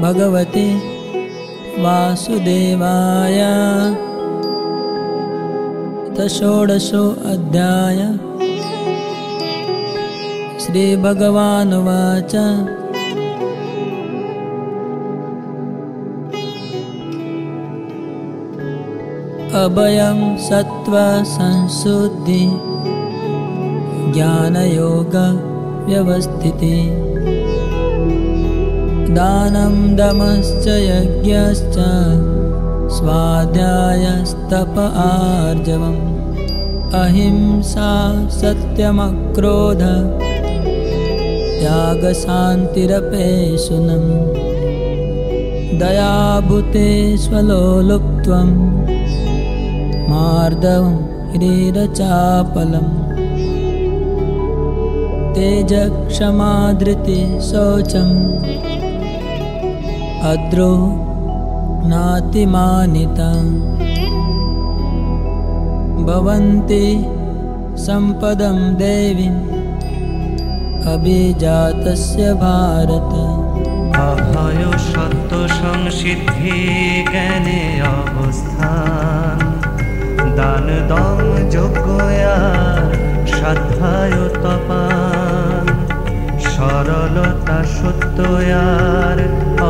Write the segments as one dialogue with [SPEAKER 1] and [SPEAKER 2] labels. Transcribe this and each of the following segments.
[SPEAKER 1] भगवते वासुदेवाय। षोडशोऽध्याय। श्रीभगवानुवाच अभयं सत्त्वसंशुद्धि ज्ञानयोगव्यवस्थिते। दानं दमश्च यज्ञश्च स्वाध्यायस्तप आर्जवम्। अहिंसा सत्यमक्रोध त्यागशान्तिरपेशुनम्। दयाभूतेष्वलोलुप्त्वं मार्दवं ह्रीरचापलम्। तेजक्षमा धृतिः शौचम् अद्रोहो नातिमानिता। भवन्ति सम्पदं देवीम् अभिजातस्य भारत।
[SPEAKER 2] अभय सत्व संसिद्धि ज्ञाने अवस्थान। दान दम যজ্ঞয়া সাধ্যায় তপান। সরলতা সত্যয়ার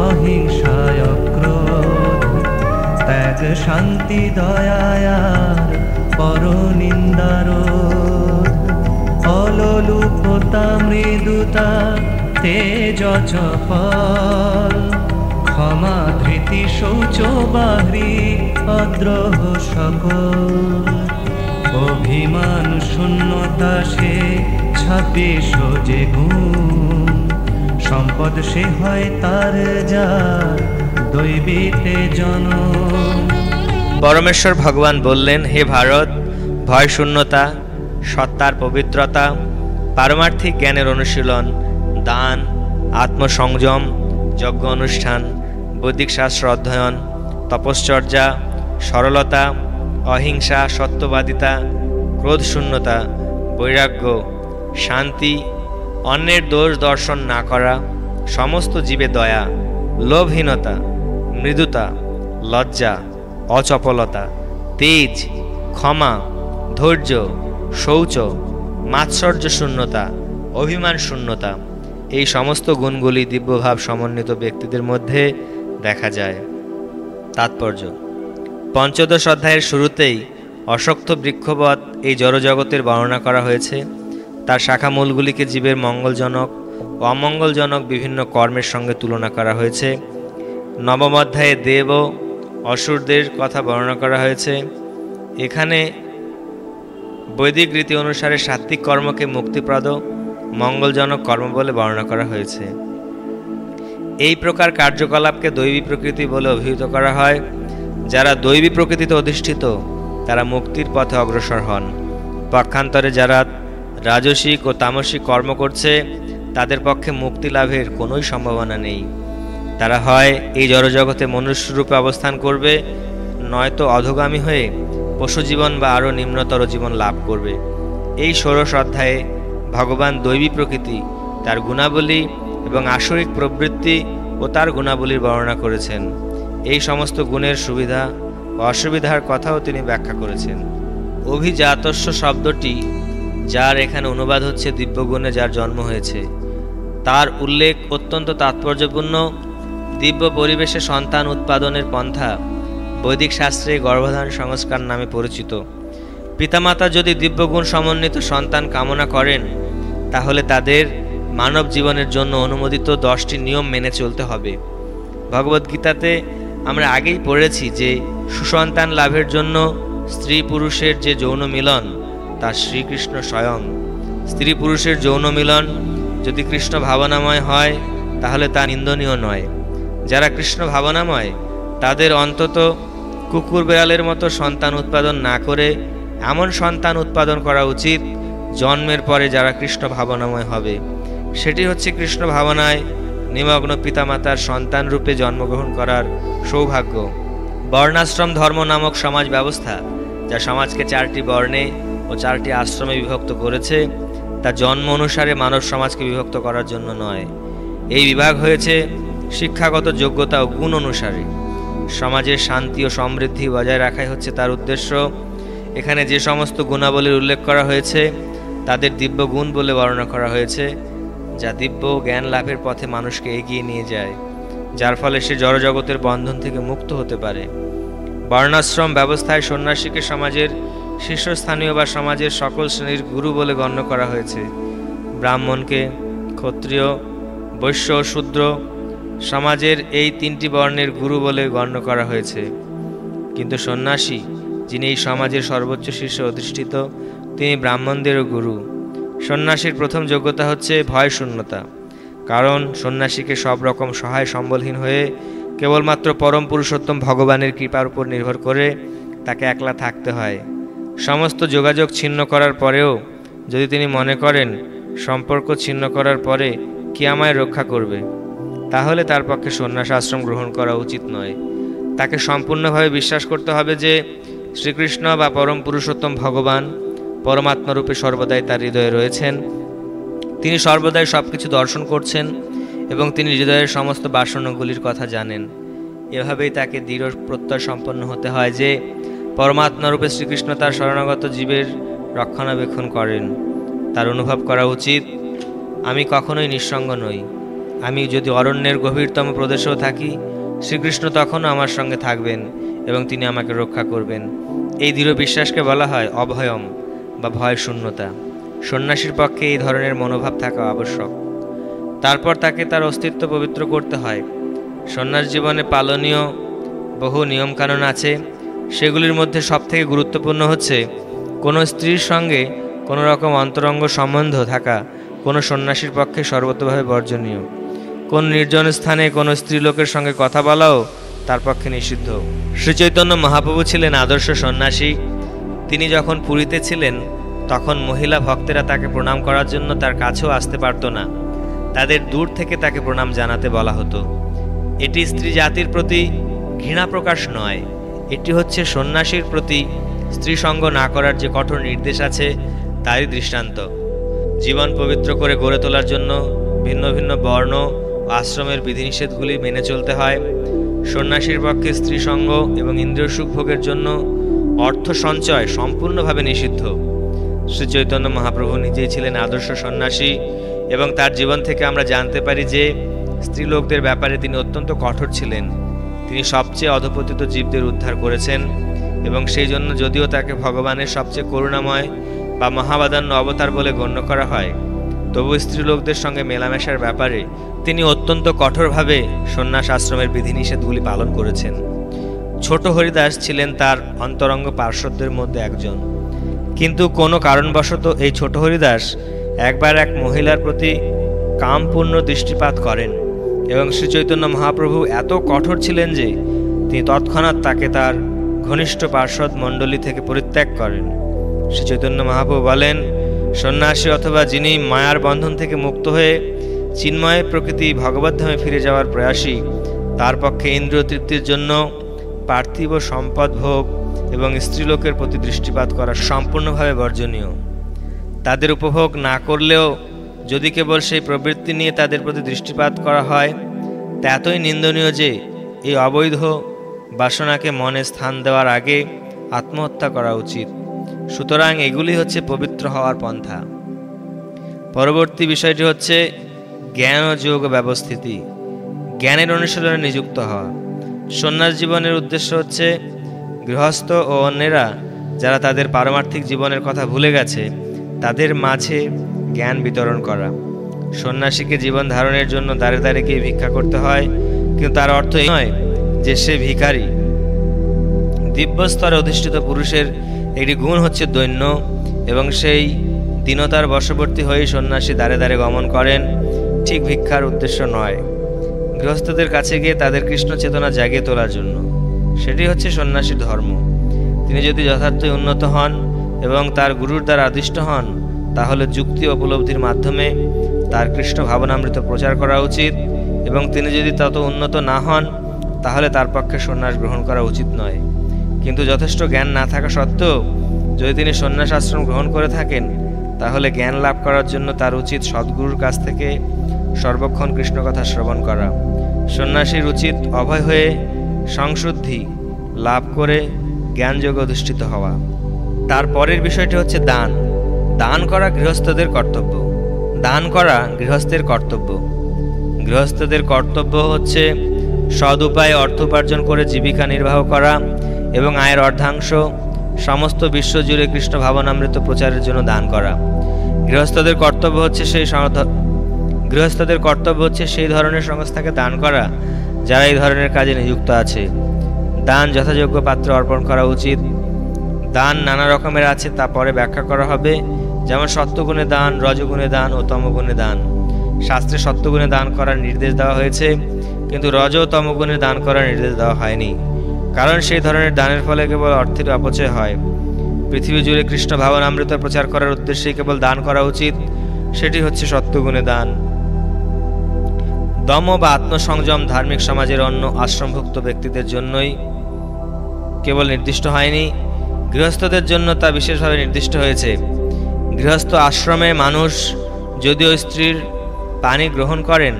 [SPEAKER 2] অহিংসায় ক্রোধ। ত্যাগ শান্তি দয়ায়ার পরনিন্দারোধ। অললুপতা মৃদুতা তেজ চপল। ক্ষমা ধৃতি শৌচ বাহ্রী অদ্রোহ সকল। অভিমান শূন্যতা সে 26 যে গুণ। সম্পদ সে হয় তার যার দৈবীতে জনম।
[SPEAKER 3] পরমেশ্বর ভগবান বললেন, হে ভারত, ভয় শূন্যতা, সত্তার পবিত্রতা, পারমার্থিক জ্ঞানের অনুশীলন, দান, আত্মসংযম, যজ্ঞ অনুষ্ঠান, বৈদিক শাস্ত্র অধ্যয়ন, তপশ্চর্যা, সরলতা, অহিংসা, সত্যবাদিতা, ক্রোধশূন্যতা, বৈরাগ্য, শান্তি, অন্যের দোষ দর্শন না করা, সমস্ত জীবে দয়া, লোভহীনতা, মৃদুতা, লজ্জা, অচপলতা, তেজ, ক্ষমা, ধৈর্য, শৌচ, মাৎসর্য শূন্যতা, অভিমান শূন্যতা, এই সমস্ত গুণগুলি দিব্যভাব সমন্বিত ব্যক্তিদের মধ্যে দেখা যায়। তাৎপর্য: পঞ্চদশ অধ্যায়ের শুরুতেই অশক্ত বৃক্ষবৎ এই জড়জগতের বর্ণনা করা হয়েছে। তার শাখামূলগুলিকে জীবের মঙ্গলজনক ও অমঙ্গলজনক বিভিন্ন কর্মের সঙ্গে তুলনা করা হয়েছে। নবম অধ্যায়ে দেব ও অসুরদের কথা বর্ণনা করা হয়েছে। এখানে বৈদিক রীতি অনুসারে সাত্ত্বিক কর্মকে মুক্তিপ্রদ মঙ্গলজনক কর্ম বলে বর্ণনা করা হয়েছে। এই প্রকার কার্যকলাপকে দৈবী প্রকৃতি বলে অভিহিত করা হয়। যারা দৈবী প্রকৃতিতে অধিষ্ঠিত তারা মুক্তির পথে অগ্রসর হন। পক্ষান্তরে যারা রাজসিক ও তামসিক কর্ম করছে তাদের পক্ষে মুক্তি লাভের কোনোই সম্ভাবনা নেই। তারা হয় এই জড়জগতে মনুষ্যরূপে অবস্থান করবে, নয়তো অধোগামী হয়ে পশুজীবন বা আরও নিম্নতর জীবন লাভ করবে। এই 16 অধ্যায়ে ভগবান দৈবী প্রকৃতি, তার গুণাবলী এবং আসরিক প্রবৃত্তি ও তার গুণাবলীর বর্ণনা করেছেন। এই সমস্ত গুণের সুবিধা ও অসুবিধার কথাও তিনি ব্যাখ্যা করেছেন। অভিজাতস্য শব্দটি, যার এখানে অনুবাদ হচ্ছে দিব্যগুণে যার জন্ম হয়েছে, তার উল্লেখ অত্যন্ত তাৎপর্যপূর্ণ। দিব্য পরিবেশে সন্তান উৎপাদনের পন্থা বৈদিক শাস্ত্রে গর্ভধান সংস্কার নামে পরিচিত। পিতামাতা যদি দিব্যগুণ সমন্বিত সন্তান কামনা করেন তাহলে তাদের মানব জীবনের জন্য অনুমোদিত 10টি নিয়ম মেনে চলতে হবে। ভগবদ্গীতাতে আমরা আগেই পড়েছি যে সুসন্তান লাভের জন্য স্ত্রী পুরুষের যে যৌন মিলন তা শ্রীকৃষ্ণ স্বয়ং। স্ত্রী পুরুষের যৌন মিলন যদি কৃষ্ণ ভাবনাময় হয় তাহলে তা নিন্দনীয় নয়। যারা কৃষ্ণ ভাবনাময় তাদের অন্তত কুকুর বেড়ালের মতো সন্তান উৎপাদন না করে এমন সন্তান উৎপাদন করা উচিত জন্মের পরে যারা কৃষ্ণ ভাবনাময় হবে। সেটি হচ্ছে কৃষ্ণ ভাবনায় নিমগ্ন পিতামাতার সন্তান রূপে জন্মগ্রহণ করার সৌভাগ্য। বর্ণাশ্রম ধর্ম নামক সমাজ ব্যবস্থা, যা সমাজকে 4টি বর্ণে ও 4টি আশ্রমে বিভক্ত করেছে, তা জন্ম অনুসারে মানব সমাজকে বিভক্ত করার জন্য নয়। এই বিভাগ হয়েছে শিক্ষাগত যোগ্যতা ও গুণ অনুসারে। সমাজের শান্তি ও সমৃদ্ধি বজায় রাখাই হচ্ছে তার উদ্দেশ্য। এখানে যে সমস্ত গুণাবলীর উল্লেখ করা হয়েছে তাদের দিব্য গুণ বলে বর্ণনা করা হয়েছে, যা দিব্য জ্ঞান লাভের পথে মানুষকে এগিয়ে নিয়ে যায়, যার ফলে সে জড়জগতের বন্ধন থেকে মুক্ত হতে পারে। বর্ণাশ্রম ব্যবস্থায় সন্ন্যাসীকে সমাজের শীর্ষস্থানীয় বা সমাজের সকল শ্রেণীর গুরু বলে গণ্য করা হয়েছে। ব্রাহ্মণকে ক্ষত্রিয়, বৈশ্য ও শূদ্র সমাজের এই তিনটি বর্ণের গুরু বলে গণ্য করা হয়েছে। কিন্তু সন্ন্যাসী, যিনি এই সমাজের সর্বোচ্চ শীর্ষে অধিষ্ঠিত, তিনি ব্রাহ্মণদেরও গুরু। সন্ন্যাসীর প্রথম যোগ্যতা হচ্ছে ভয় শূন্যতা, কারণ সন্ন্যাসীকে সব রকম সহায় সম্বলহীন হয়ে কেবলমাত্র পরম পুরুষোত্তম ভগবানের কৃপার উপর নির্ভর করে তাকে একলা থাকতে হয়। সমস্ত যোগাযোগ ছিন্ন করার পরেও যদি তিনি মনে করেন সম্পর্ক ছিন্ন করার পরে কে আমায় রক্ষা করবে, তাহলে তার পক্ষে সন্ন্যাস আশ্রম গ্রহণ করা উচিত নয়। তাকে সম্পূর্ণভাবে বিশ্বাস করতে হবে যে শ্রীকৃষ্ণ বা পরম পুরুষোত্তম ভগবান পরমাত্মারূপে সর্বদাই তার হৃদয়ে রয়েছেন। তিনি সর্বদাই সব কিছু দর্শন করছেন এবং তিনি হৃদয়ের সমস্ত বাসনাগুলির কথা জানেন। এভাবেই তাকে দৃঢ় প্রত্যয় সম্পন্ন হতে হয় যে পরমাত্মারূপে শ্রীকৃষ্ণ তার শরণাগত জীবের রক্ষণাবেক্ষণ করেন। তার অনুভব করা উচিত, আমি কখনোই নিঃসঙ্গ নই। আমি যদি অরণ্যের গভীরতম প্রদেশেও থাকি, শ্রীকৃষ্ণ তখনও আমার সঙ্গে থাকবেন এবং তিনি আমাকে রক্ষা করবেন। এই দৃঢ় বিশ্বাসকে বলা হয় অভয়ম বা ভয় শূন্যতা। সন্ন্যাসীর পক্ষে এই ধরনের মনোভাব থাকা আবশ্যক। তারপর তাকে তার অস্তিত্ব পবিত্র করতে হয়। সন্ন্যাস জীবনে পালনীয় বহু নিয়মকানুন আছে। সেগুলির মধ্যে সবথেকে গুরুত্বপূর্ণ হচ্ছে কোনো স্ত্রীর সঙ্গে কোনো রকম অন্তরঙ্গ সম্বন্ধ থাকা কোনো সন্ন্যাসীর পক্ষে সর্বতভাবে বর্জনীয়। কোন নির্জন স্থানে কোনো স্ত্রীলোকের সঙ্গে কথা বলাও তার পক্ষে নিষিদ্ধ। শ্রীচৈতন্য মহাপ্রভু ছিলেন আদর্শ সন্ন্যাসী। তিনি যখন পুরীতে ছিলেন তখন মহিলা ভক্তেরা তাকে প্রণাম করার জন্য তার কাছেও আসতে পারত না। তাদের দূর থেকে তাকে প্রণাম জানাতে বলা হতো। এটি স্ত্রী জাতির প্রতি ঘৃণা প্রকাশ নয়, এটি হচ্ছে সন্ন্যাসীর প্রতি স্ত্রী সঙ্গ না করার যে কঠোর নির্দেশ আছে তারই দৃষ্টান্ত। জীবন পবিত্র করে গড়ে তোলার জন্য ভিন্ন ভিন্ন বর্ণ ও আশ্রমের বিধিনিষেধগুলি মেনে চলতে হয়। সন্ন্যাসীর পক্ষে স্ত্রী সঙ্গ এবং ইন্দ্রিয় সুখ ভোগের জন্য অর্থ সঞ্চয় সম্পূর্ণভাবে নিষিদ্ধ। শ্রী চৈতন্য মহাপ্রভু নিজেই ছিলেন আদর্শ সন্ন্যাসী এবং তার জীবন থেকে আমরা জানতে পারি যে স্ত্রীলোকদের ব্যাপারে তিনি অত্যন্ত কঠোর ছিলেন। তিনি সবচেয়ে অধপতিত জীবদের উদ্ধার করেছেন এবং সেই জন্য যদিও তাকে ভগবানের সবচেয়ে করুণাময় বা মহাবাদান্য অবতার বলে গণ্য করা হয়, তবু স্ত্রীলোকদের সঙ্গে মেলামেশার ব্যাপারে তিনি অত্যন্ত কঠোরভাবে সন্ন্যাস আশ্রমের বিধিনিষেধগুলি পালন করেছেন। ছোট হরিদাস ছিলেন তার অন্তরঙ্গ পার্শ্বদের মধ্যে একজন, কিন্তু কোনো কারণবশত এই ছোট হরিদাস একবার এক মহিলার প্রতি কামপূর্ণ দৃষ্টিপাত করেন এবং শ্রী চৈতন্য মহাপ্রভু এত কঠোর ছিলেন যে তিনি তৎক্ষণাৎ তাকে তার ঘনিষ্ঠ পার্শ্বদ মণ্ডলী থেকে পরিত্যাগ করেন। শ্রী চৈতন্য মহাপ্রভু বলেন, সন্ন্যাসী অথবা যিনি মায়ার বন্ধন থেকে মুক্ত হয়ে চিন্ময় প্রকৃতি ভগবদ্ধামে ফিরে যাওয়ার প্রয়াসী, তার পক্ষে ইন্দ্রিয় তৃপ্তির জন্য পার্থিব সম্পদ ভোগ এবং স্ত্রীলোকের প্রতি দৃষ্টিপাত করা সম্পূর্ণভাবে বর্জনীয়। তাদের উপভোগ না করলেও যদি কেবল সেই প্রবৃত্তি নিয়ে তাদের প্রতি দৃষ্টিপাত করা হয়, তা এতই নিন্দনীয় যে এই অবৈধ বাসনাকে মনে স্থান দেওয়ার আগে আত্মহত্যা করা উচিত। সুতরাং এগুলি হচ্ছে পবিত্র হওয়ার পন্থা। পরবর্তী বিষয়টি হচ্ছে জ্ঞান ও যোগ ব্যবস্থিতি, জ্ঞানের অনুশীলনে নিযুক্ত হওয়া। সন্ন্যাস জীবনের উদ্দেশ্য হচ্ছে গৃহস্থ ও অন্যেরা যারা তাদের পারমার্থিক জীবনের কথা ভুলে গেছে তাদের মাঝে জ্ঞান বিতরণ করা। সন্ন্যাসীকে জীবন ধারণের জন্য দ্বারে দ্বারে গিয়ে ভিক্ষা করতে হয়, কিন্তু তার অর্থ এই নয় যে সে ভিখারি। দিব্যস্তরে অধিষ্ঠিত পুরুষের একটি গুণ হচ্ছে দৈন্য এবং সেই দীনতার বশবর্তী হয়ে সন্ন্যাসী দ্বারে দ্বারে গমন করেন। ঠিক ভিক্ষার উদ্দেশ্য নয়, গৃহস্থদের কাছে গিয়ে তাদের কৃষ্ণ চেতনা জাগিয়ে তোলার জন্য। সেটি হচ্ছে সন্ন্যাসীর ধর্ম। তিনি যদি যথার্থই উন্নত হন এবং তার গুরুর দ্বারা আদিষ্ট হন, তাহলে যুক্তি উপলব্ধির মাধ্যমে তার কৃষ্ণ ভাবনামৃত প্রচার করা উচিত, এবং তিনি যদি তত উন্নত না হন তাহলে তার পক্ষে সন্ন্যাস গ্রহণ করা উচিত নয়। কিন্তু যথেষ্ট জ্ঞান না থাকা সত্ত্বেও যদি তিনি সন্ন্যাস আশ্রম গ্রহণ করে থাকেন, তাহলে জ্ঞান লাভ করার জন্য তার উচিত সদ্গুরুর কাছ থেকে সর্বক্ষণ কৃষ্ণ কথা শ্রবণ করা। সন্ন্যাসীর উচিত অভয় হয়ে সংশুদ্ধি লাভ করে জ্ঞানযোগে অধিষ্ঠিত হওয়া। তারপরের বিষয়টি হচ্ছে দান। দান করা গৃহস্থদের কর্তব্য। দান করা গৃহস্থের কর্তব্য। গৃহস্থদের কর্তব্য হচ্ছে সৎ উপায়ে অর্থ উপার্জন করে জীবিকা নির্বাহ করা এবং আয়ের অর্ধাংশ সমস্ত বিশ্ব জুড়ে কৃষ্ণ ভাবনামৃত প্রচারের জন্য দান করা। গৃহস্থদের কর্তব্য হচ্ছে সেই ধরনের সংস্থাকে দান করা যারা এই ধরনের কাজে নিযুক্ত আছে। দান যথাযোগ্য পাত্রে অর্পণ করা উচিত। দান নানা রকমের আছে, তা পরে ব্যাখ্যা করা হবে। যেমন সত্যগুণে দান, রজগুণে দান ও তমগুণে দান। শাস্ত্রে সত্যগুণে দান করার নির্দেশ দেওয়া হয়েছে, কিন্তু রজ ও তমগুণে দান করার নির্দেশ দেওয়া হয়নি, কারণ সেই ধরনের দানের ফলে কেবল অর্থের অপচয় হয়। পৃথিবী জুড়ে কৃষ্ণ ভাবনামৃত প্রচার করার উদ্দেশ্যেই কেবল দান করা উচিত, সেটি হচ্ছে সত্যগুণে দান। দম বা আত্মসংযম ধার্মিক সমাজের অন্য আশ্রমভুক্ত ব্যক্তিদের জন্যই কেবল নির্দিষ্ট হয়নি, গৃহস্থদের জন্য তা বিশেষভাবে নির্দিষ্ট হয়েছে। গৃহস্থ আশ্রমে মানুষ যদিও স্ত্রীর পানি গ্রহণ করেন,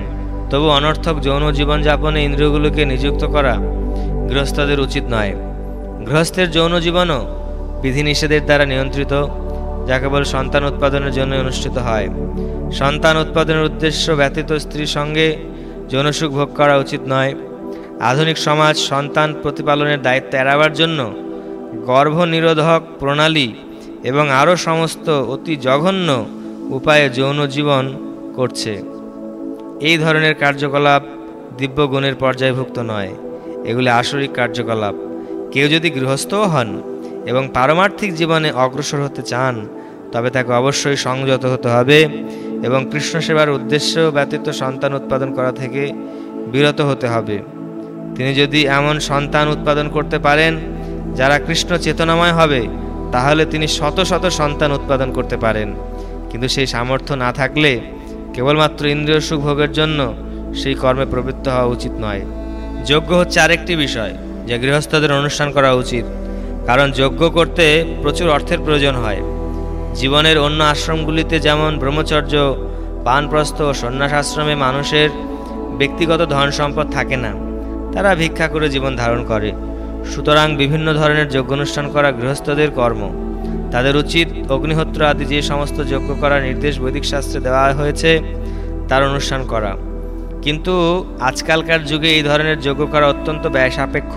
[SPEAKER 3] তবু অনর্থক যৌন জীবনযাপনে ইন্দ্রিয়গুলোকে নিযুক্ত করা গৃহস্থদের উচিত নয়। গৃহস্থের যৌন জীবনও বিধিনিষেধের দ্বারা নিয়ন্ত্রিত, যা কেবল সন্তান উৎপাদনের জন্য অনুষ্ঠিত হয়। সন্তান উৎপাদনের উদ্দেশ্য ব্যতীত স্ত্রীর সঙ্গে যৌনসুখ ভোগ করা উচিত নয়। আধুনিক সমাজ সন্তান প্রতিপালনের দায়িত্ব এড়াবার জন্য গর্ভনিরোধক প্রণালী এবং আরও সমস্ত অতি জঘন্য উপায়ে যৌন জীবন করছে। এই ধরনের কার্যকলাপ দিব্য গুণের পর্যায়ভুক্ত নয়, এগুলি আসরিক কার্যকলাপ। কেউ যদি গৃহস্থও হন এবং পারমার্থিক জীবনে অগ্রসর হতে চান, তবে তাকে অবশ্যই সংযত হতে হবে এবং কৃষ্ণ সেবার উদ্দেশ্য ব্যতীত সন্তান উৎপাদন করা থেকে বিরত হতে হবে। তিনি যদি এমন সন্তান উৎপাদন করতে পারেন যারা কৃষ্ণ চেতনাময় হবে, তাহলে তিনি শত শত সন্তান উৎপাদন করতে পারেন, কিন্তু সেই সামর্থ্য না থাকলে কেবলমাত্র ইন্দ্রিয় সুখ ভোগের জন্য সেই কর্মে প্রবৃত্ত হওয়া উচিত নয়। যজ্ঞ হচ্ছে আরেকটি বিষয় যা গৃহস্থদের অনুষ্ঠান করা উচিত, কারণ যজ্ঞ করতে প্রচুর অর্থের প্রয়োজন হয়। জীবনের অন্য আশ্রমগুলিতে যেমন ব্রহ্মচর্য, বানপ্রস্থ ও সন্ন্যাস আশ্রমে মানুষের ব্যক্তিগত ধন সম্পদ থাকে না, তারা ভিক্ষা করে জীবন ধারণ করে। সুতরাং বিভিন্ন ধরনের যজ্ঞানুষ্ঠান করা গৃহস্থদের কর্ম। তাদের উচিত অগ্নিহোত্র আদি যে সমস্ত যজ্ঞ করার নির্দেশ বৈদিক শাস্ত্রে দেওয়া হয়েছে তার অনুষ্ঠান করা। কিন্তু আজকালকার যুগে এই ধরনের যজ্ঞ করা অত্যন্ত ব্যয় সাপেক্ষ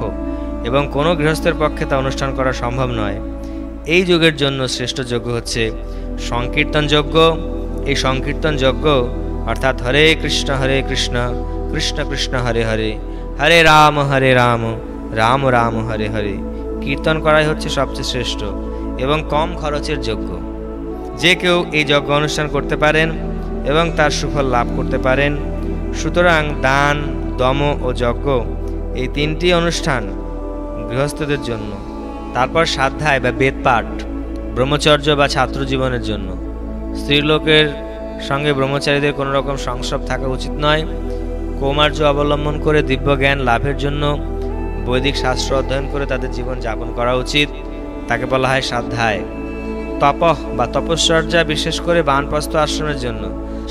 [SPEAKER 3] এবং কোনো গৃহস্থের পক্ষে তা অনুষ্ঠান করা সম্ভব নয়। এই যুগের জন্য শ্রেষ্ঠ যজ্ঞ হচ্ছে সংকীর্তন যজ্ঞ। এই সংকীর্তন যজ্ঞ অর্থাৎ হরে কৃষ্ণ কৃষ্ণ কৃষ্ণ হরে হরে, হরে রাম রাম রাম হরে হরে কীর্তন করাই হচ্ছে সবচেয়ে শ্রেষ্ঠ এবং কম খরচের যজ্ঞ। যে কেউ এই যজ্ঞ অনুষ্ঠান করতে পারেন এবং তার সুফল লাভ করতে পারেন। সুতরাং দান, দম ও যজ্ঞ এই তিনটি অনুষ্ঠান গৃহস্থদের জন্য। তারপর স্বাধ্যায় বা বেদপাঠ, ব্রহ্মচর্য বা ছাত্র জীবনের জন্য। স্ত্রীলোকের সঙ্গে ব্রহ্মচারীদের কোনো রকম সংস্রব থাকা উচিত নয়। কৌমার্য অবলম্বন করে দিব্য জ্ঞান লাভের জন্য বৈদিক শাস্ত্র অধ্যয়ন করে তাদের জীবন যাপন করা উচিত, তাকে বলা হয় স্বাধ্যায়। তপঃ বা তপশ্চর্যা বিশেষ করে বানপ্রস্থ আশ্রমের জন্য।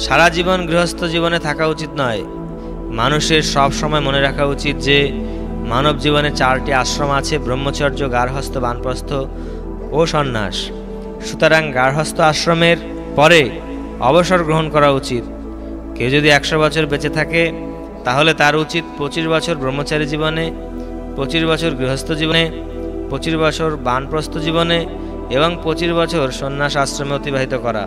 [SPEAKER 3] সারা জীবন গৃহস্থ জীবনে থাকা উচিত নয়। মানুষের সব সময় মনে রাখা উচিত যে মানব জীবনে 4টি আশ্রম আছে: ব্রহ্মচর্য, গার্হস্থ, বানপ্রস্থ ও সন্ন্যাস। সুতরাং গার্হস্থ আশ্রমের পরে অবসর গ্রহণ করা উচিত। কেউ যদি 100 বছর বেঁচে থাকে তাহলে তার উচিত 25 বছর ব্রহ্মচারী জীবনে, 25 বছর গৃহস্থ জীবনে, 25 বছর বানপ্রস্থ জীবনে এবং 25 বছর সন্ন্যাস আশ্রমে অতিবাহিত করা।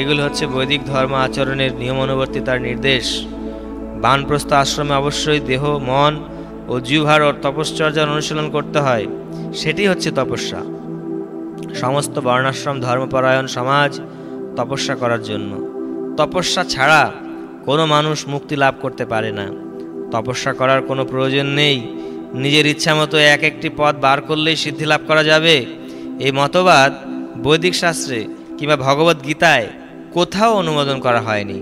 [SPEAKER 3] এগুলো হচ্ছে বৈদিক ধর্ম আচরণের নিয়ম অনুবর্তিতার নির্দেশ। বানপ্রস্থ আশ্রমে অবশ্যই দেহ, মন ও জিহ্বার ও তপশ্চর্যার অনুশীলন করতে হয়, সেটি হচ্ছে তপস্যা। সমস্ত বর্ণাশ্রম ধর্মপরায়ণ সমাজ তপস্যা করার জন্য। তপস্যা ছাড়া কোনো মানুষ মুক্তি লাভ করতে পারে না। তপস্যা করার কোনো প্রয়োজন নেই। নিজের ইচ্ছামতো একটি পথ বার করলেই সিদ্ধি লাভ করা যাবে, এই মতবাদ বৈদিক শাস্ত্রে কিংবা ভগবদ গীতায় কোথাও অনুমোদন করা হয়নি।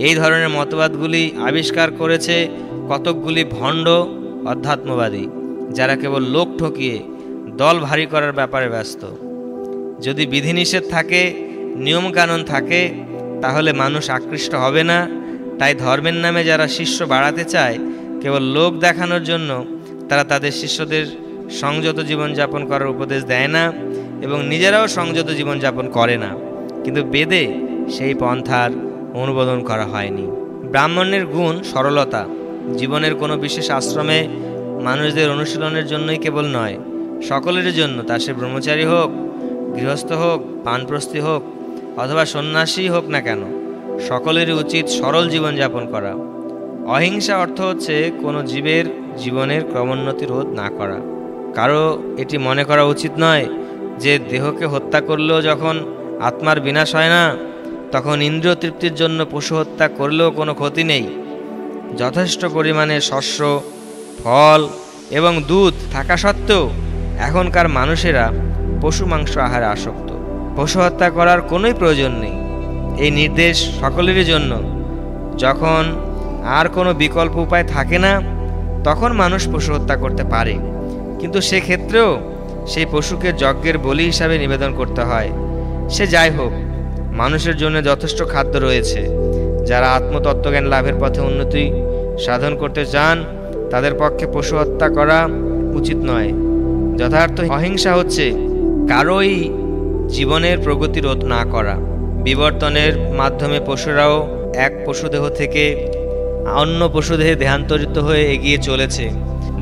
[SPEAKER 3] এই ধরনের মতবাদগুলি আবিষ্কার করেছে কতকগুলি ভণ্ড অধ্যাত্মবাদী, যারা কেবল লোক ঠকিয়ে দল ভারী করার ব্যাপারে ব্যস্ত। যদি বিধিনিষেধ থাকে, নিয়মকানুন থাকে, তাহলে মানুষ আকৃষ্ট হবে না। তাই ধর্মের নামে যারা শিষ্য বাড়াতে চায় কেবল লোক দেখানোর জন্য তারা তাদের শিষ্যদের সংযত জীবনযাপন করার উপদেশ দেয় না এবং নিজেরাও সংযত জীবনযাপন করে না, কিন্তু বেদে সেই পন্থার অনুমোদন করা হয়নি। ব্রাহ্মণের গুণ সরলতা। জীবনের কোনো বিশেষ আশ্রমে মানুষদের অনুশীলনের জন্যই কেবল নয়, সকলের জন্য, তা সে ব্রহ্মচারী হোক, গৃহস্থ হোক, বানপ্রস্থী হোক অথবা সন্ন্যাসী হোক না কেন, সকলেরই উচিত সরল জীবনযাপন করা। অহিংসা অর্থ হচ্ছে কোনো জীবের জীবনের ক্রমোন্নতি রোধ না করা। কারো এটি মনে করা উচিত নয় যে দেহকে হত্যা করলেও যখন আত্মার বিনাশ হয় না, তখন ইন্দ্রিয় তৃপ্তির জন্য পশু হত্যা করলেও কোনো ক্ষতি নেই। যথেষ্ট পরিমাণে শস্য, ফল এবং দুধ থাকা সত্ত্বেও এখনকার মানুষেরা পশু মাংস আহারে আসক্ত। পশু হত্যা করার কোনোই প্রয়োজন নেই। এই নির্দেশ সকলেরই জন্য। যখন আর কোনো বিকল্প উপায় থাকে না, তখন মানুষ পশু হত্যা করতে পারে, কিন্তু সেক্ষেত্রেও সেই পশুকে যজ্ঞের বলি হিসাবে নিবেদন করতে হয়। সে যাই হোক, মানুষের জন্য যথেষ্ট খাদ্য রয়েছে। যারা আত্মতত্ত্বজ্ঞান লাভের পথে উন্নতি সাধন করতে চান, তাদের পক্ষে পশু হত্যা করা উচিত নয়। যথার্থ অহিংসা হচ্ছে কারোই জীবনের প্রগতি রোধ না করা। বিবর্তনের মাধ্যমে পশুরাও এক পশুদেহ থেকে অন্য পশুদেহে দেহান্তরিত হয়ে এগিয়ে চলেছে।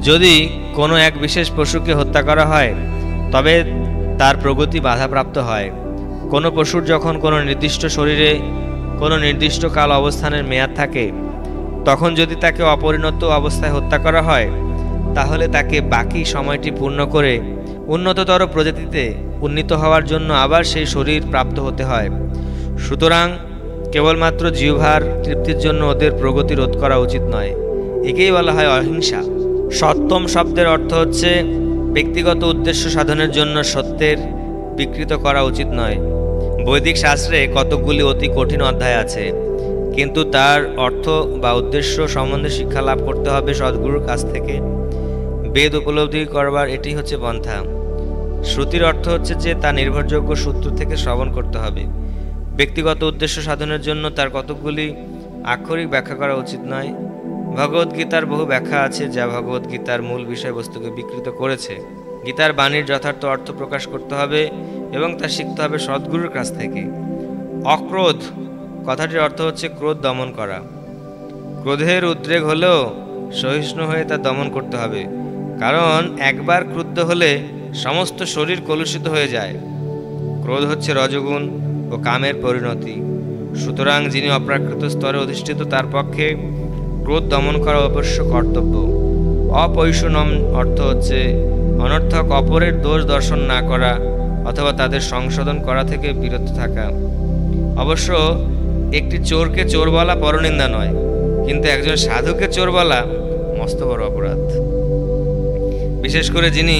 [SPEAKER 3] যদি কোনো এক বিশেষ পশুকে হত্যা করা হয়, তবে তার প্রগতি বাধাপ্রাপ্ত হয়। কোনো পশুর যখন কোনো নির্দিষ্ট শরীরে কোনো নির্দিষ্ট কাল অবস্থানের মেয়াদ থাকে, তখন যদি তাকে অপরিণত অবস্থায় হত্যা করা হয়, তাহলে তাকে বাকি সময়টি পূর্ণ করে উন্নততর প্রজাতিতে উন্নীত হওয়ার জন্য আবার সেই শরীর প্রাপ্ত হতে হয়। সুতরাং কেবলমাত্র জিহ্বার তৃপ্তির জন্য ওদের প্রগতি রোধ করা উচিত নয়। একেই বলা হয় অহিংসা। সত্যম শব্দের অর্থ হচ্ছে ব্যক্তিগত উদ্দেশ্য সাধনের জন্য সত্যের বিকৃত করা উচিত নয়। বৈদিক শাস্ত্রে কতকগুলি অতি কঠিন অধ্যায় আছে, কিন্তু তার অর্থ বা উদ্দেশ্য সম্বন্ধে শিক্ষা লাভ করতে হবে সদ্গুরুর কাছ থেকে। বেদ উপলব্ধি করবার এটি হচ্ছে পন্থা। শ্রুতির অর্থ হচ্ছে যে তা নির্ভরযোগ্য সূত্র থেকে শ্রবণ করতে হবে। ব্যক্তিগত উদ্দেশ্য সাধনের জন্য তার কতকগুলি আক্ষরিক ব্যাখ্যা করা উচিত নয়। ভগবদ্গীতার বহু ব্যাখ্যা আছে যা ভগবদ্গীতার মূল বিষয়বস্তুকে বিকৃত করেছে। গীতার বাণীর যথার্থ অর্থ প্রকাশ করতে হবে এবং তা শিখতে হবে সদ্গুরুর কাছ থেকে। অক্রোধ কথাটির অর্থ হচ্ছে ক্রোধ দমন করা। ক্রোধের উদ্রেক হলেও সহিষ্ণু হয়ে তা দমন করতে হবে, কারণ একবার ক্রুদ্ধ হলে সমস্ত শরীর কলুষিত হয়ে যায়। ক্রোধ হচ্ছে রজগুণ ও কামের পরিণতি। সুতরাং যিনি অপ্রাকৃত স্তরে অধিষ্ঠিত, তার পক্ষে ক্রোধ দমন করা অবশ্য কর্তব্য। অপৈশুনম অর্থ হচ্ছে অনর্থক অপরের দোষ দর্শন না করা অথবা তাদের সংশোধন করা থেকে বিরত থাকা। অবশ্য একটি চোরকে চোর বলা পরনিন্দা নয়, কিন্তু একজন সাধুকে চোর বলা মস্ত বড় অপরাধ। বিশেষ করে যিনি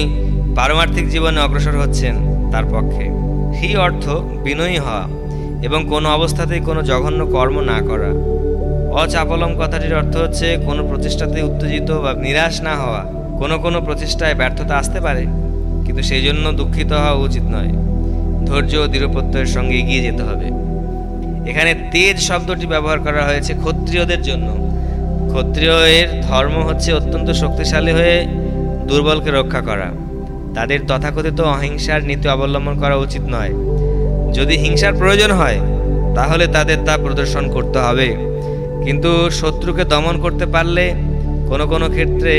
[SPEAKER 3] পারমার্থিক জীবনে অগ্রসর হচ্ছেন তার পক্ষে। হি অর্থ বিনয়ী হওয়া এবং কোনো অবস্থাতেই কোনো জঘন্য কর্ম না করা। অচাপলম কথাটির অর্থ হচ্ছে কোনো প্রচেষ্টাতে উত্তেজিত বা নিরাশ না হওয়া। কোনো প্রচেষ্টায় ব্যর্থতা আসতে পারে, কিন্তু সেই জন্য দুঃখিত হওয়া উচিত নয়। ধৈর্য ও দৃঢ়প্রত্যয়ের সঙ্গে এগিয়ে যেতে হবে। এখানে তেজ শব্দটি ব্যবহার করা হয়েছে ক্ষত্রিয়দের জন্য। ক্ষত্রিয়ের ধর্ম হচ্ছে অত্যন্ত শক্তিশালী হয়ে দুর্বলকে রক্ষা করা। তাদের তথাকথিত অহিংসার নীতি অবলম্বন করা উচিত নয়। যদি হিংসার প্রয়োজন হয় তাহলে তাদের তা প্রদর্শন করতে হবে, কিন্তু শত্রুকে দমন করতে পারলে কোনো ক্ষেত্রে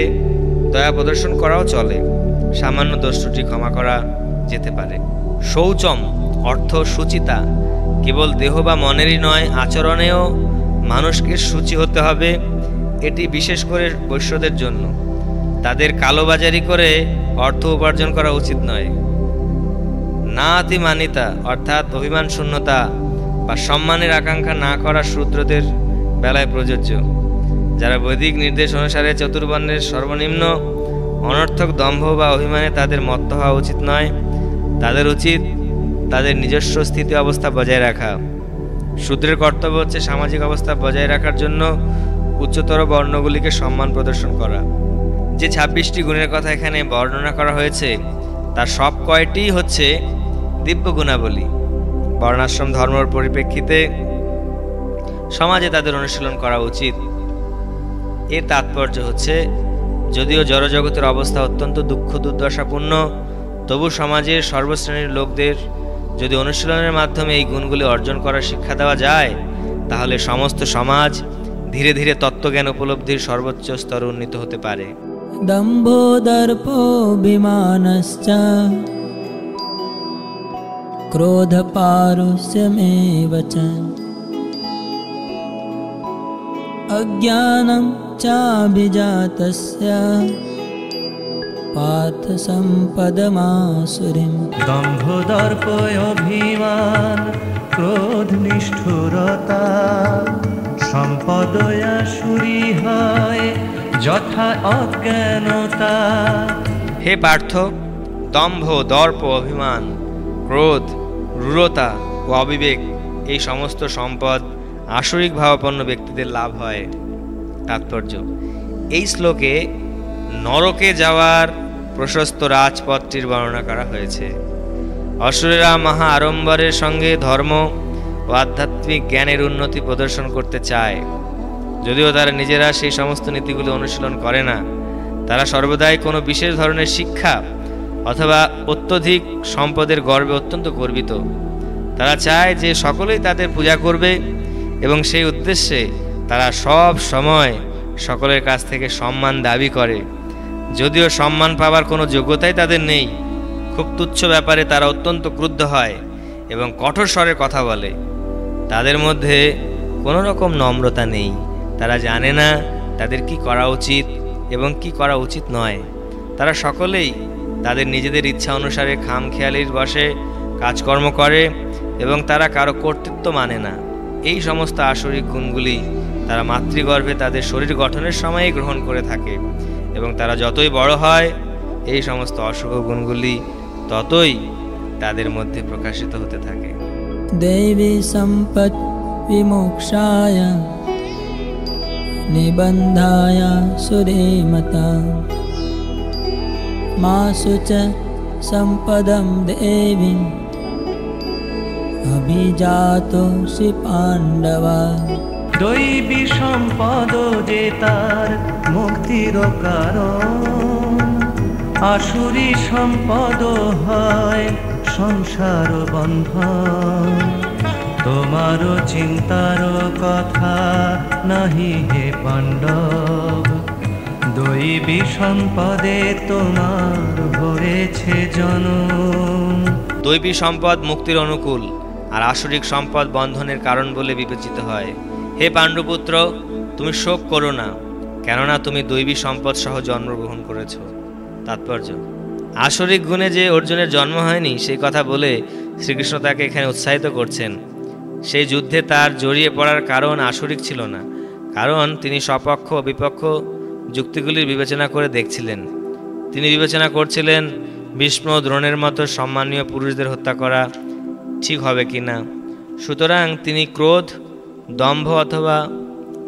[SPEAKER 3] দয়া প্রদর্শন করাও চলে। সামান্য দোষ ত্রুটি ক্ষমা করা যেতে পারে। শৌচম অর্থ শুচিতা। কেবল দেহ বা মনেরই নয়, আচরণেও মানুষকে শুচি হতে হবে। এটি বিশেষ করে বৈশ্যদের জন্য। তাদের কালোবাজারি করে অর্থ উপার্জন করা উচিত নয়। নাতিমানিতা অর্থাৎ অভিমান শূন্যতা বা সম্মানের আকাঙ্ক্ষা না করা শূদ্রদের বেলায় প্রযোজ্য। যারা বৈদিক নির্দেশ অনুসারে চতুর্বর্ণের সর্বনিম্ন অনর্থক দম্ভ বা অভিমানে তাদের মত্ত হওয়া উচিত নয়। তাদের উচিত তাদের নিজস্ব স্থিতি অবস্থা বজায় রাখা। শূদ্রের কর্তব্য হচ্ছে সামাজিক অবস্থা বজায় রাখার জন্য উচ্চতর বর্ণগুলিকে সম্মান প্রদর্শন করা। যে 26টি গুণের কথা এখানে বর্ণনা করা হয়েছে তার সব কয়টি হচ্ছে দিব্য গুণাবলী। বর্ণাশ্রম ধর্মের পরিপ্রেক্ষিতে সমাজে তাদের অনুশীলন করা উচিত। এর তাৎপর্য হচ্ছে, যদিও জড়জগতের অবস্থা অত্যন্ত দুঃখ দুর্দশাপূর্ণ, তবু সমাজের সর্বশ্রেণীর লোকদের যদি অনুশীলনের মাধ্যমে এই গুণগুলি অর্জন করার শিক্ষা দেওয়া যায়, তাহলে সমস্ত সমাজ ধীরে ধীরে তত্ত্বজ্ঞান উপলব্ধির সর্বোচ্চ স্তরে উন্নীত হতে পারে।
[SPEAKER 1] দম্ভো দর্পোऽভিমানশ্চ ক্রোধ পারুষ্যমেব চ অজ্ঞানং চাভিজাতস্য পার্থ সম্পদমাসুরিম।
[SPEAKER 2] দম্ভ দর্প অভিমান ক্রোধ নিষ্ঠুরতা সম্পদ আসুরি হয় যথা অজ্ঞানতা।
[SPEAKER 3] হে পার্থ, দম্ভ, দর্প, অভিমান, ক্রোধ, রূঢ়তা ও অবিবেক এই সমস্ত সম্পদ আসরিক ভাবাপন্ন ব্যক্তিদের লাভ হয়। তাৎপর্য, এই শ্লোকে নরকে যাওয়ার প্রশস্ত রাজপথটির বর্ণনা করা হয়েছে। অসুরেরা মহা আড়ম্বরের সঙ্গে ধর্ম ও আধ্যাত্মিক জ্ঞানের উন্নতি প্রদর্শন করতে চায়, যদিও তারা নিজেরা সেই সমস্ত নীতিগুলো অনুশীলন করে না। তারা সর্বদাই কোনো বিশেষ ধরনের শিক্ষা অথবা অত্যধিক সম্পদের গর্বে অত্যন্ত গর্বিত। তারা চায় যে সকলেই তাদের পূজা করবে এবং সেই উদ্দেশ্যে তারা সব সময় সকলের কাছ থেকে সম্মান দাবি করে, যদিও সম্মান পাওয়ার কোনো যোগ্যতাই তাদের নেই। খুব তুচ্ছ ব্যাপারে তারা অত্যন্ত ক্রুদ্ধ হয় এবং কঠোর স্বরে কথা বলে। তাদের মধ্যে কোনো রকম নম্রতা নেই। তারা জানে না তাদের কি করা উচিত এবং কি করা উচিত নয়। তারা সকলেই তাদের নিজেদের ইচ্ছা অনুসারে খামখেয়ালির বশে কাজকর্ম করে এবং তারা কারো কর্তৃত্ব মানে না। এই সমস্ত আসরিক গুণগুলি তারা মাতৃগর্ভে তাদের শরীর গঠনের সময়ে গ্রহণ করে থাকে এবং তারা যতই বড় হয় এই সমস্ত অশুভ গুণগুলি ততই তাদের মধ্যে প্রকাশিত হতে থাকে।
[SPEAKER 1] দেবী সম্পদ বিমোক্ষায় নিবন্ধায় সুরে মতা মাসু চ সম্পদম দেবীম অভিজাতোসি পাণ্ডবা।
[SPEAKER 2] দৈবী সম্পদ যে তার মুক্তির কারণ, আসুরি সম্পদ হয় সংসার বন্ধন। তোমার চিন্তার কথা নাহি হে পাণ্ডব, দৈবী সম্পদে তোমার ভরেছে জনম।
[SPEAKER 3] দৈবী সম্পদ মুক্তির অনুকূল আর আসরিক সম্পদ বন্ধনের কারণ বলে বিবেচিত হয়। হে পাণ্ডুপুত্র, তুমি শোক করো না, কেননা তুমি দৈবী সম্পদ সহ জন্মগ্রহণ করেছ। তাৎপর্য, আসরিক গুণে যে অর্জুনের জন্ম হয়নি সেই কথা বলে শ্রীকৃষ্ণ তাকে এখানে উৎসাহিত করছেন। সেই যুদ্ধে তার জড়িয়ে পড়ার কারণ আসরিক ছিল না, কারণ তিনি সপক্ষ ও বিপক্ষ যুক্তিগুলির বিবেচনা করে দেখছিলেন। তিনি বিবেচনা করছিলেন ভীষ্ম, দ্রোণের মতো সম্মানীয় পুরুষদের হত্যা করা ঠিক হবে কি না। সুতরাং তিনি ক্রোধ, দম্ভ অথবা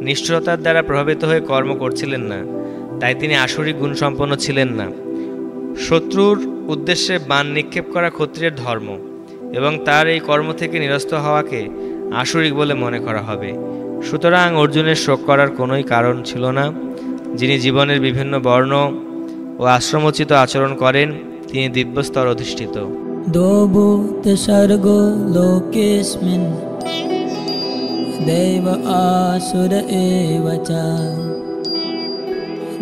[SPEAKER 3] নিষ্ঠুরতার দ্বারা প্রভাবিত হয়ে কর্ম করছিলেন না, তাই তিনি আসরিক গুণসম্পন্ন ছিলেন না। শত্রুর উদ্দেশ্যে বাণ নিক্ষেপ করা ক্ষত্রিয়ের ধর্ম এবং তার এই কর্ম থেকে নিরস্ত হওয়াকে আসরিক বলে মনে করা হবে। সুতরাং অর্জুনের শোক করার কোনোই কারণ ছিল না। যিনি জীবনের বিভিন্ন বর্ণ ও আশ্রমোচিত আচরণ করেন তিনি দিব্যস্তর অধিষ্ঠিত।
[SPEAKER 1] দোভূত সর্গো লোকেস্মিন দেব আসুর এব চ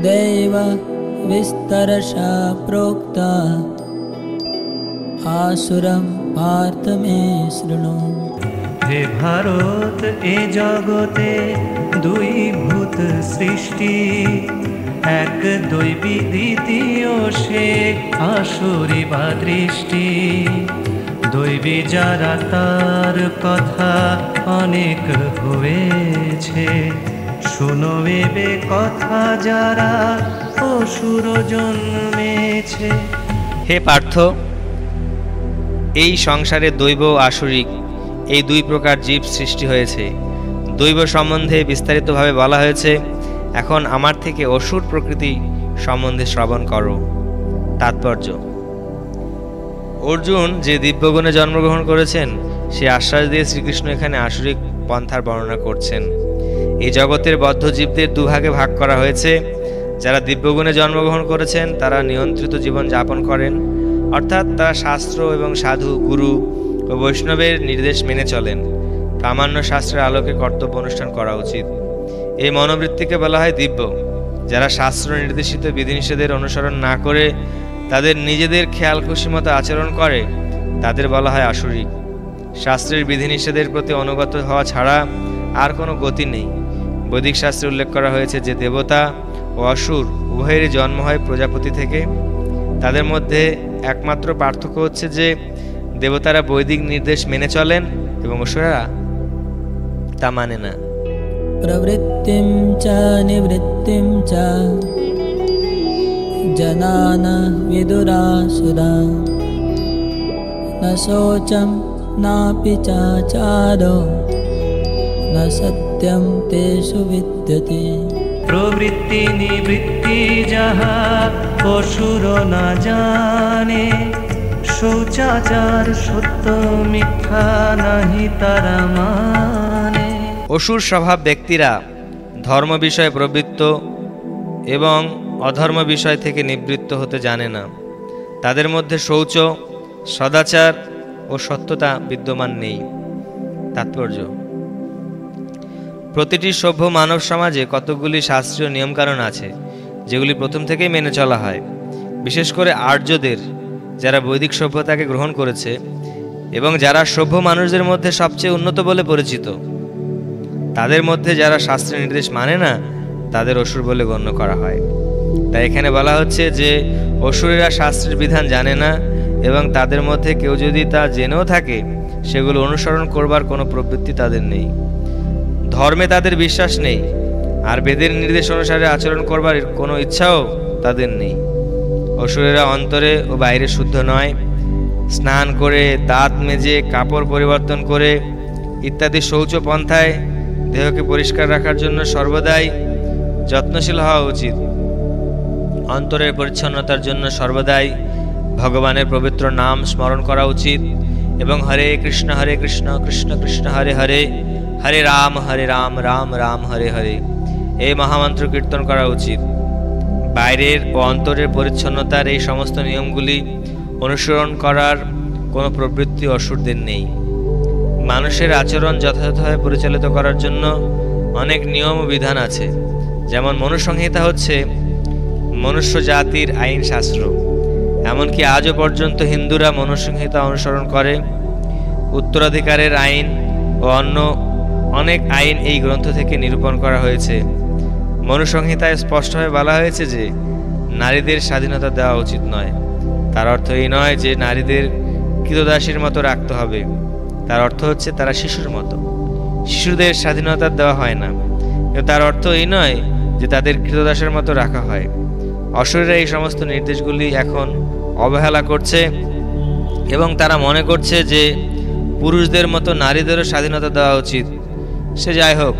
[SPEAKER 1] দেব বিস্তরশা প্रोक्ता আসুরম পার্থ মে শৃণু।
[SPEAKER 2] হে ভারত, এ জগতে দুই ভূত সৃষ্টি, এক দৈবী দ্বিতীয় সে আসুরি বা দৃষ্টি। দৈবী যারা তার কথা অনেক হয়েছে, শুনো এবে কথা যারা অসুর জন্মেছে।
[SPEAKER 3] হে পার্থ, এই সংসারে দৈব ও আসুরিক এই দুই প্রকার জীব সৃষ্টি হয়েছে। দৈব সম্বন্ধে বিস্তারিতভাবে বলা হয়েছে, এখন আমার থেকে অসুর প্রকৃতি সম্বন্ধে শ্রবণ করো। তাৎপর্য, অর্জুন যে দিব্যগুণে জন্মগ্রহণ করেছেন সে আশ্বাস দিয়ে শ্রীকৃষ্ণ এখানে আসুরিক পন্থার বর্ণনা করছেন। এই জগতের বদ্ধ জীবদের দুভাগে ভাগ করা হয়েছে। যারা দিব্যগুণে জন্মগ্রহণ করেছেন তারা নিয়ন্ত্রিত জীবন যাপন করেন, অর্থাৎ তারা শাস্ত্র এবং সাধু, গুরু ও বৈষ্ণবের নির্দেশ মেনে চলেন। প্রামাণ্য শাস্ত্রের আলোকে কর্তব্য অনুষ্ঠান করা উচিত। এই মনোবৃত্তিকে বলা হয় দিব্য। যারা শাস্ত্র নির্দেশিত বিধিনিষেধের অনুসরণ না করে তাদের নিজেদের খেয়াল খুশি মতো আচরণ করে তাদের বলা হয় আসুরিক। শাস্ত্রের বিধিনিষেধের প্রতি অনুগত হওয়া ছাড়া আর কোনো গতি নেই। বৈদিক শাস্ত্রে উল্লেখ করা হয়েছে যে দেবতা ও অসুর উভয়েরই জন্ম হয় প্রজাপতি থেকে। তাদের মধ্যে একমাত্র পার্থক্য হচ্ছে যে দেবতারা বৈদিক নির্দেশ মেনে চলেন এবং অসুরেরা তা মানে না।
[SPEAKER 1] প্রবৃত্তিম চ নিবৃত্তিম চ জনানা বিদুরাসুরা ন শোচম নাপি চাচারো ন সত্যম তেষু বিদ্যতে।
[SPEAKER 2] প্রবৃত্তি নিবৃত্তি যাহা অসুর না জানে, শৌচাচার সত্য মিথ্যা নাহি তারা মানে।
[SPEAKER 3] অসুর স্বভাব ব্যক্তিরা ধর্ম বিষয়ে প্রবৃত্ত এবং অধর্ম বিষয় থেকে নিবৃত্ত হতে জানে না। তাদের মধ্যে শৌচ, সদাচার ও সত্যতা বিদ্যমান নেই। তাৎপর্য: প্রতিটি সভ্য মানব সমাজে কতগুলি শাস্ত্রীয় নিয়মকানুন আছে যেগুলি প্রথম থেকেই মেনে চলা হয়। বিশেষ করে আর্যদের, যারা বৈদিক সভ্যতাকে গ্রহণ করেছে এবং যারা সভ্য মানুষদের মধ্যে সবচেয়ে উন্নত বলে পরিচিত, তাদের মধ্যে যারা শাস্ত্রের নির্দেশ মানে না তাদের অসুর বলে গণ্য করা হয়। তাই এখানে বলা হচ্ছে যে অসুরেরা শাস্ত্রের বিধান জানে না এবং তাদের মধ্যে কেউ যদি তা জেনেও থাকে সেগুলো অনুসরণ করবার কোনো প্রবৃত্তি তাদের নেই। ধর্মে তাদের বিশ্বাস নেই, আর বেদের নির্দেশ অনুসারে আচরণ করবার কোনো ইচ্ছাও তাদের নেই। অসুরেরা অন্তরে ও বাইরে শুদ্ধ নয়। স্নান করে, দাঁত মেজে, কাপড় পরিবর্তন করে ইত্যাদি শৌচ পন্থায় দেহকে পরিষ্কার রাখার জন্য সর্বদাই যত্নশীল হওয়া উচিত। অন্তরের পরিচ্ছন্নতার জন্য সর্বদাই ভগবানের পবিত্র নাম স্মরণ করা উচিত এবং হরে কৃষ্ণ কৃষ্ণ কৃষ্ণ হরে হরে, হরে রাম রাম রাম হরে হরে এই মহামন্ত্র কীর্তন করা উচিত। বাইরের ও অন্তরের পরিচ্ছন্নতার এই সমস্ত নিয়মগুলি অনুসরণ করার কোনো প্রবৃত্তি অসুরদের নেই। মানুষের আচরণ যথাযথভাবে পরিচালিত করার জন্য অনেক নিয়ম ও বিধান আছে। যেমন মনুসংহিতা হচ্ছে মনুষ্য জাতির আইন শাস্ত্র। এমনকি আজও পর্যন্ত হিন্দুরা মনুসংহিতা অনুসরণ করে। উত্তরাধিকারের আইন ও অন্য অনেক আইন এই গ্রন্থ থেকে নিরূপণ করা হয়েছে। মনুসংহিতায় স্পষ্টভাবে বলা হয়েছে যে নারীদের স্বাধীনতা দেওয়া উচিত নয়। তার অর্থ এই নয় যে নারীদের কৃতদাসীর মতো রাখতে হবে। তার অর্থ হচ্ছে তারা শিশুর মতো। শিশুদের স্বাধীনতা দেওয়া হয় না। তার অর্থ এই নয় যে তাদের কৃতদাসের মতো রাখা হয়। অসুরেরা এই সমস্ত নির্দেশগুলি এখন অবহেলা করছে এবং তারা মনে করছে যে পুরুষদের মতো নারীদেরও স্বাধীনতা দেওয়া উচিত। সে যাই হোক,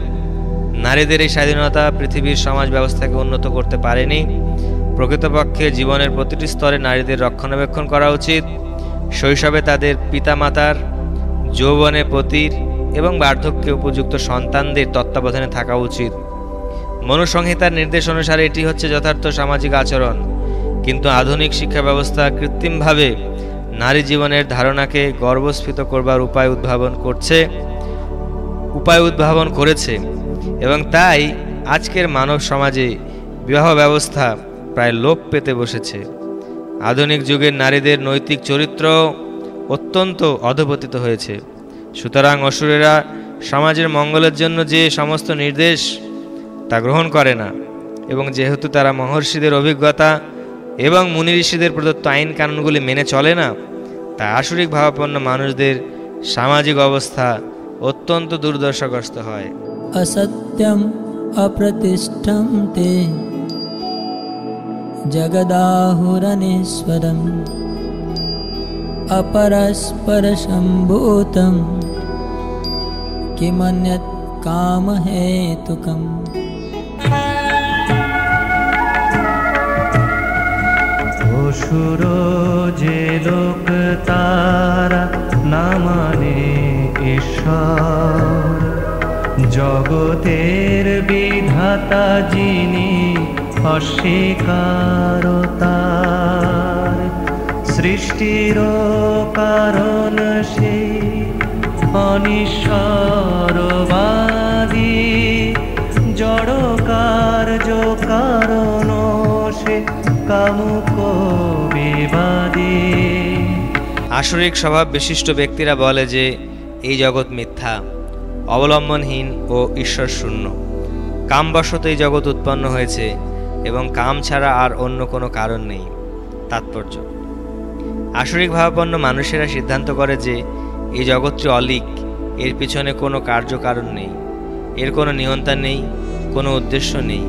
[SPEAKER 3] নারীদের এই স্বাধীনতা পৃথিবীর সমাজ ব্যবস্থাকে উন্নত করতে পারেনি। প্রকৃতপক্ষে জীবনের প্রতিটি স্তরে নারীদের রক্ষণাবেক্ষণ করা উচিত। শৈশবে তাদের পিতামাতার, যৌবনে পতির এবং বার্ধক্যে উপযুক্ত সন্তানদের তত্ত্বাবধানে থাকা উচিত। মনুসংহিতার নির্দেশ অনুসারে এটি হচ্ছে যথার্থ সামাজিক আচরণ। কিন্তু আধুনিক শিক্ষা ব্যবস্থা কৃত্রিমভাবে নারী জীবনের ধারণাকে গর্ভস্ফীত করবার উপায় উদ্ভাবন করেছে এবং তাই আজকের মানব সমাজে বিবাহ ব্যবস্থা প্রায় লোপ পেতে বসেছে। আধুনিক যুগের নারীদের নৈতিক চরিত্র অত্যন্ত অধঃপতিত হয়েছে। সুতরাং অসুরেরা সমাজের মঙ্গলের জন্য যে সমস্ত নির্দেশ তা গ্রহণ করে না এবং যেহেতু তারা মহর্ষিদের অভিজ্ঞতা এবং মুনি ঋষিদের প্রদত্ত আইন কানুনগুলি মেনে চলে না, তাই আসরিক ভাবাপন্ন মানুষদের সামাজিক অবস্থা অত্যন্ত দুর্দশাগ্রস্ত হয়।
[SPEAKER 1] असत्यम अप्रतिष्ठं ते जगदाहुरनीश्वरम् अपरस्परसम्भूतं किमन्यत् कामहेतुकम्।
[SPEAKER 2] অসুর যে লোক তারা না মানে ঈশ্বর, জগতের বিধাতা যিনি অস্বীকারতার, সৃষ্টির কারণ সেই অনিশ্বরবাদী, জড় কার্য কারণ সে কামুক বিবাদী।
[SPEAKER 3] আসরিক স্বভাব বিশিষ্ট ব্যক্তিরা বলে যে এই জগৎ মিথ্যা, অবলম্বনহীন ও ঈশ্বর শূন্য। কামবশত এই জগৎ উৎপন্ন হয়েছে এবং কাম ছাড়া আর অন্য কোনো কারণ নেই। তাৎপর্য: আসরিক ভাবাপন্ন মানুষেরা সিদ্ধান্ত করে যে এই জগৎটি অলিক, এর পিছনে কোনো কার্যকারণ নেই, এর কোনো নিয়ন্তা নেই, কোনো উদ্দেশ্য নেই,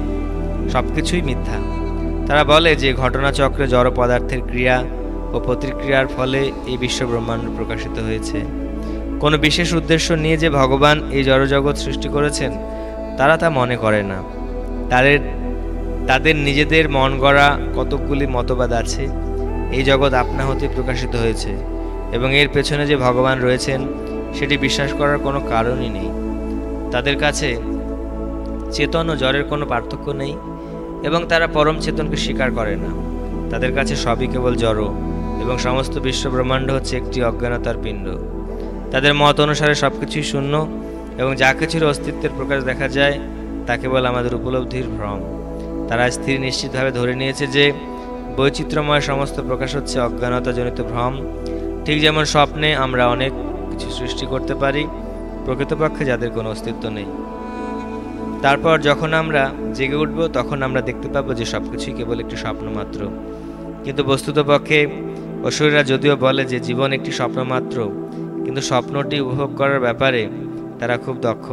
[SPEAKER 3] সব কিছুই মিথ্যা। তারা বলে যে ঘটনাচক্রে জড় পদার্থের ক্রিয়া ও প্রতিক্রিয়ার ফলে এই বিশ্ব ব্রহ্মাণ্ড প্রকাশিত হয়েছে। কোনো বিশেষ উদ্দেশ্য নিয়ে যে ভগবান এই জড়জগৎ সৃষ্টি করেছেন তারা তা মনে করে না। তাদের নিজেদের মন গড়া কতকগুলি মতবাদ আছে। এই জগৎ আপনা হতে প্রকাশিত হয়েছে এবং এর পেছনে যে ভগবান রয়েছেন সেটি বিশ্বাস করার কোনো কারণই নেই। তাদের কাছে চেতন ও জড়ের কোনো পার্থক্য নেই এবং তারা পরম চেতনকে স্বীকার করে না। তাদের কাছে সবই কেবল জড় এবং সমস্ত বিশ্ব ব্রহ্মাণ্ড হচ্ছে একটি অজ্ঞানতার পিণ্ড। তাদের মত অনুসারে সব কিছুই শূন্য এবং যা কিছুর অস্তিত্বের প্রকাশ দেখা যায় তা কেবল আমাদের উপলব্ধির ভ্রম। তারা স্থির নিশ্চিতভাবে ধরে নিয়েছে যে বৈচিত্র্যময় সমস্ত প্রকাশ হচ্ছে অজ্ঞানতাজনিত ভ্রম। ঠিক যেমন স্বপ্নে আমরা অনেক কিছু সৃষ্টি করতে পারি, প্রকৃতপক্ষে যাদের কোনো অস্তিত্ব নেই। তারপর যখন আমরা জেগে উঠব তখন আমরা দেখতে পাবো যে সব কিছুই কেবল একটি স্বপ্ন মাত্র। কিন্তু বস্তুতপক্ষে অসুরেরা যদিও বলে যে জীবন একটি স্বপ্ন মাত্র, কিন্তু স্বপ্নটি উপভোগ করার ব্যাপারে তারা খুব দক্ষ।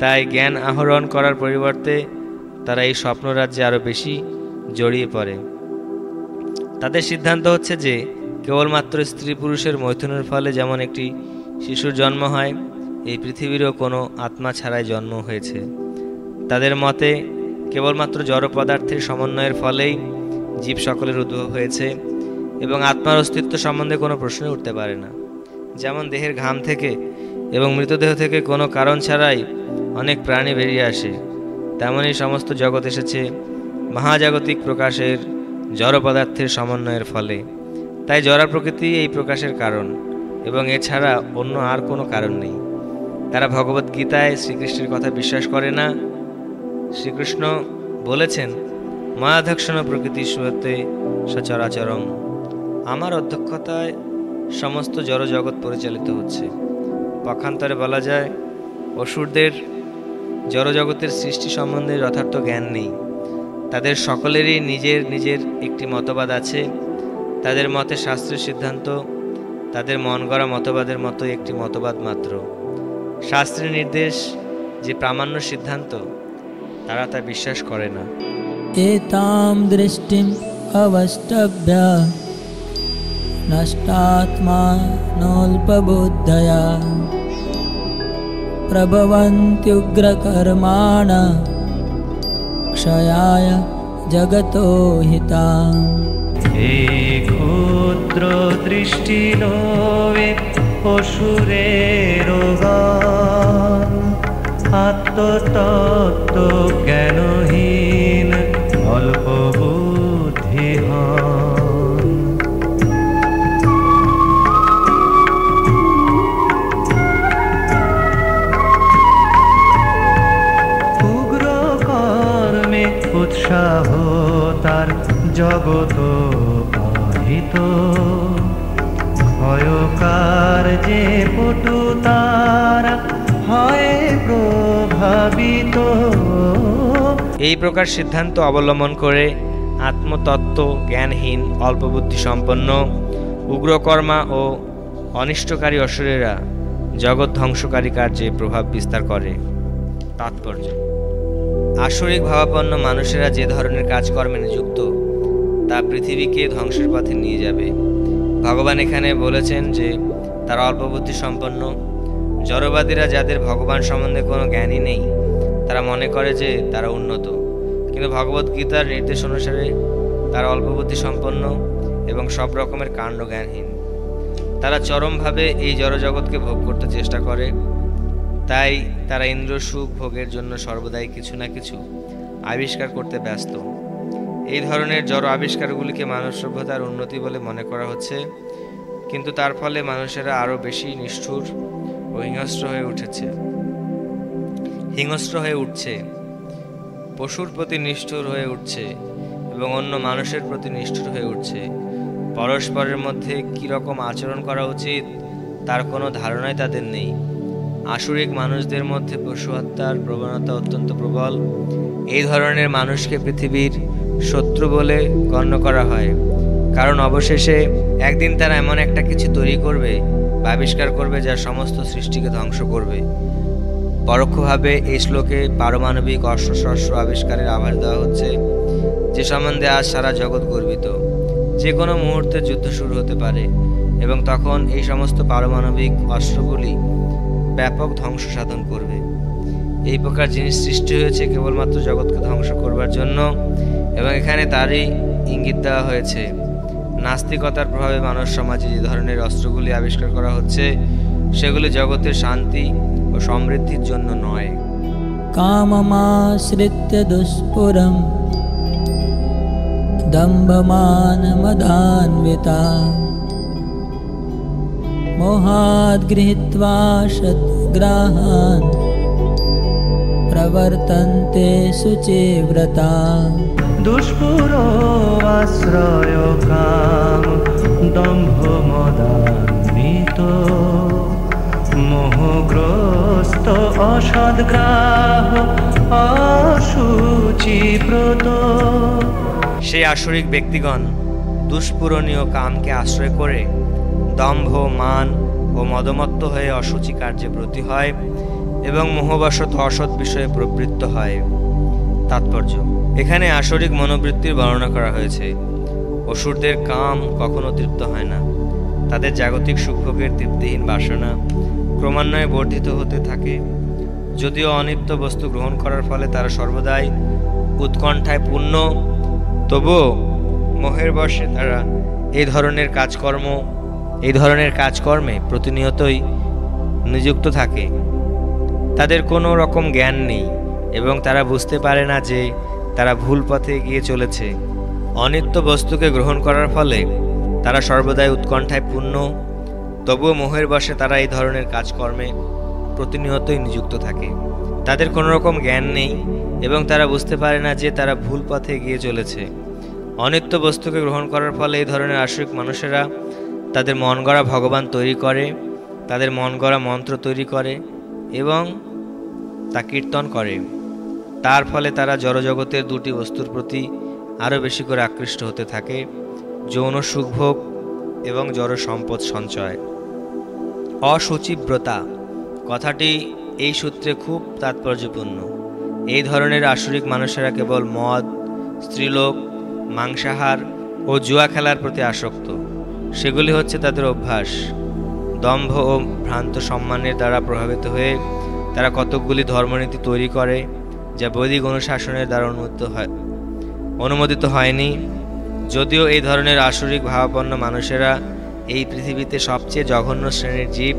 [SPEAKER 3] তাই জ্ঞান আহরণ করার পরিবর্তে তারা এই স্বপ্নরাজ্যে আরও বেশি জড়িয়ে পড়ে। তাদের সিদ্ধান্ত হচ্ছে যে কেবলমাত্র স্ত্রী পুরুষের মৈথুনের ফলে যেমন একটি শিশুর জন্ম হয়, এই পৃথিবীরও কোনো আত্মা ছাড়াই জন্ম হয়েছে। তাদের মতে কেবলমাত্র জড় পদার্থের সমন্বয়ের ফলেই জীব সকলের উদ্ভব হয়েছে এবং আত্মার অস্তিত্ব সম্বন্ধে কোনো প্রশ্ন উঠতে পারে না। যেমন দেহের ঘাম থেকে এবং মৃতদেহ থেকে কোনো কারণ ছাড়াই অনেক প্রাণী বেরিয়ে আসে, তেমনই সমস্ত জগৎ এসেছে মহাজাগতিক প্রকাশের জড় পদার্থের সমন্বয়ের ফলে। তাই জড় প্রকৃতি এই প্রকাশের কারণ এবং এছাড়া অন্য আর কোনো কারণ নেই। তারা ভগবদ্গীতায় শ্রীকৃষ্ণের কথা বিশ্বাস করে না। শ্রীকৃষ্ণ বলেছেন, মায়াধ্যক্ষণ প্রকৃতি সুয়তে সচরাচরং, আমার অধ্যক্ষতায় সমস্ত জড় জগৎ পরিচালিত হচ্ছে। পক্ষান্তরে বলা যায় অসুরদের জড়জগতের সৃষ্টি সম্বন্ধে যথার্থ জ্ঞান নেই। তাদের সকলেরই নিজের নিজের একটি মতবাদ আছে। তাদের মতে শাস্ত্রের সিদ্ধান্ত তাদের মন গড়া মতবাদের মতো একটি মতবাদ মাত্র। শাস্ত্রের নির্দেশ যে প্রামাণ্য সিদ্ধান্ত তারা তা বিশ্বাস করে না।
[SPEAKER 1] এতাম দৃষ্টিম অবষ্টভ্য নষ্টাত্মানোল্পবুদ্ধয়া প্রভবন্ত্যুগ্রকর্মাণা ক্ষয়ায় জগতো হিতাম।
[SPEAKER 2] এই ক্ষুদ্র দৃষ্টি লোভে অসুরের গান, আত্মতত্ত্ব জ্ঞানহীন অল্প বুদ্ধি হন। উগ্র কর্মে উৎসাহ তার জগত আহিত, ক্ষয়কার যে পটু তারা হয় প্রভাবিত।
[SPEAKER 3] এই প্রকার সিদ্ধান্ত অবলম্বন করে আত্মতত্ত্ব জ্ঞানহীন অল্পবুদ্ধি সম্পন্ন উগ্রকর্মা ও অনিষ্টকারী অসুরেরা জগৎ ধ্বংসকারী কার্যে প্রভাব বিস্তার করে। তাৎপর্য: আসরিক ভাবাপন্ন মানুষেরা যে ধরনের কাজকর্মে নিযুক্ত তা পৃথিবীকে ধ্বংসের পথে নিয়ে যাবে। ভগবান এখানে বলেছেন যে তারা অল্পবুদ্ধি সম্পন্ন। জড়বাদীরা যাদের ভগবান সম্বন্ধে কোনো জ্ঞানই নেই তারা মনে করে যে তারা উন্নত, কিন্তু ভগবদ্গীতার নির্দেশ অনুসারে তারা অল্পবুদ্ধি সম্পন্ন এবং সব রকমের কাণ্ড জ্ঞানহীন। তারা চরমভাবে এই জড়জগৎকে ভোগ করতে চেষ্টা করে। তাই তারা ইন্দ্র সুখ ভোগের জন্য সর্বদাই কিছু না কিছু আবিষ্কার করতে ব্যস্ত। এই ধরনের জড় আবিষ্কারগুলিকে মানব সভ্যতার উন্নতি বলে মনে করা হচ্ছে, কিন্তু তার ফলে মানুষেরা আরও বেশি নিষ্ঠুর ও হিংস্র হয়ে উঠছে, পশুর প্রতি নিষ্ঠুর হয়ে উঠছে এবং অন্য মানুষের প্রতি নিষ্ঠুর হয়ে উঠছে। পরস্পরের মধ্যে কী রকম আচরণ করা উচিত তার কোনো ধারণাই তাদের নেই। আসুরিক মানুষদের মধ্যে পশু হত্যার প্রবণতা অত্যন্ত প্রবল। এই ধরনের মানুষকে পৃথিবীর শত্রু বলে গণ্য করা হয়, কারণ অবশেষে একদিন তারা এমন একটা কিছু তৈরি করবে বা আবিষ্কার করবে যা সমস্ত সৃষ্টিকে ধ্বংস করবে। পরোক্ষভাবে এই শ্লোকে পারমাণবিক অস্ত্রশস্ত্র আবিষ্কারের আভাস দেওয়া হচ্ছে, যে সম্বন্ধে আজ সারা জগৎ গর্বিত। যে কোনো মুহূর্তে যুদ্ধ শুরু হতে পারে এবং তখন এই সমস্ত পারমাণবিক অস্ত্রগুলি ব্যাপক ধ্বংস সাধন করবে। এই প্রকার জিনিস সৃষ্টি হয়েছে কেবলমাত্র জগৎকে ধ্বংস করবার জন্য, এবং এখানে তারই ইঙ্গিত দেওয়া হয়েছে। নাস্তিকতার প্রভাবে মানব সমাজে যে ধরনের অস্ত্রগুলি আবিষ্কার করা হচ্ছে সেগুলি জগতের শান্তি ও সমৃদ্ধির জন্য নয়।
[SPEAKER 1] কামমাশ্রিত্য দুষ্পুরম দম্ভমানমদান্বিতা মোহাদ গৃহীত্বা শতগ্রাহান প্রবর্তন্তে শুচিব্রতা।
[SPEAKER 2] দুষ্পুর আশ্রয় কাম দম্ভ মদান্বিত মোহগ্রস্ত অসদ্গ্রাহ অশুচিব্রত।
[SPEAKER 3] সেই আসরিক ব্যক্তিগণ দুষ্পূরণীয় কামকে আশ্রয় করে দম্ভ, মান ও মদমত্ত হয়ে অসুচি কার্যে ব্রতী হয় এবং মোহবশত অসৎ বিষয়ে প্রবৃত্ত হয়। তাৎপর্য: এখানে আসরিক মনোবৃত্তির বর্ণনা করা হয়েছে। অসুরদের কাম কখনো তৃপ্ত হয় না। তাদের জাগতিক সুখভোগের তৃপ্তিহীন বাসনা ক্রমান্বয়ে বর্ধিত হতে থাকে। যদিও অনিত্য বস্তু গ্রহণ করার ফলে তারা সর্বদাই উৎকণ্ঠায় পূর্ণ, তবুও মোহের বশে তারা এই ধরনের কাজকর্মে প্রতিনিয়তই নিযুক্ত থাকে। তাদের কোনো রকম জ্ঞান নেই এবং তারা বুঝতে পারে না যে তারা ভুল পথে এগিয়ে চলেছে। অনিত্য বস্তুকে গ্রহণ করার ফলে তারা সর্বদাই উৎকণ্ঠায় পূর্ণ, তবুও মোহের বশে তারা এই ধরনের কাজকর্মে প্রতিনিয়তই নিযুক্ত থাকে। তাদের কোনো রকম জ্ঞান নেই এবং তারা বুঝতে পারে না যে তারা ভুল পথে এগিয়ে চলেছে। অনিত্য বস্তুকে গ্রহণ করার ফলে এই ধরনের আসরিক মানুষেরা তাদের মন গড়া ভগবান তৈরি করে, তাদের মন গড়া মন্ত্র তৈরি করে এবং তা কীর্তন করে। তার ফলে তারা জড়জগতের দুটি বস্তুর প্রতি আরও বেশি করে আকৃষ্ট হতে থাকে: যৌন সুখভোগ এবং জড় সম্পদ সঞ্চয়। অশুচিব্রতা কথাটি এই সূত্রে খুব তাৎপর্যপূর্ণ। এই ধরনের আসরিক মানুষেরা কেবল মদ, স্ত্রীলোক, মাংসাহার ও জুয়া খেলার প্রতি আসক্ত। সেগুলি হচ্ছে তাদের অভ্যাস। দম্ভ ও ভ্রান্ত সম্মানের দ্বারা প্রভাবিত হয়ে তারা কতকগুলি ধর্মনীতি তৈরি করে যা বৈদিক অনুশাসনের দ্বারা অনুমোদিত হয়নি। যদিও এই ধরনের আসরিক ভাবাপন্ন মানুষেরা এই পৃথিবীতে সবচেয়ে জঘন্য শ্রেণীর জীব,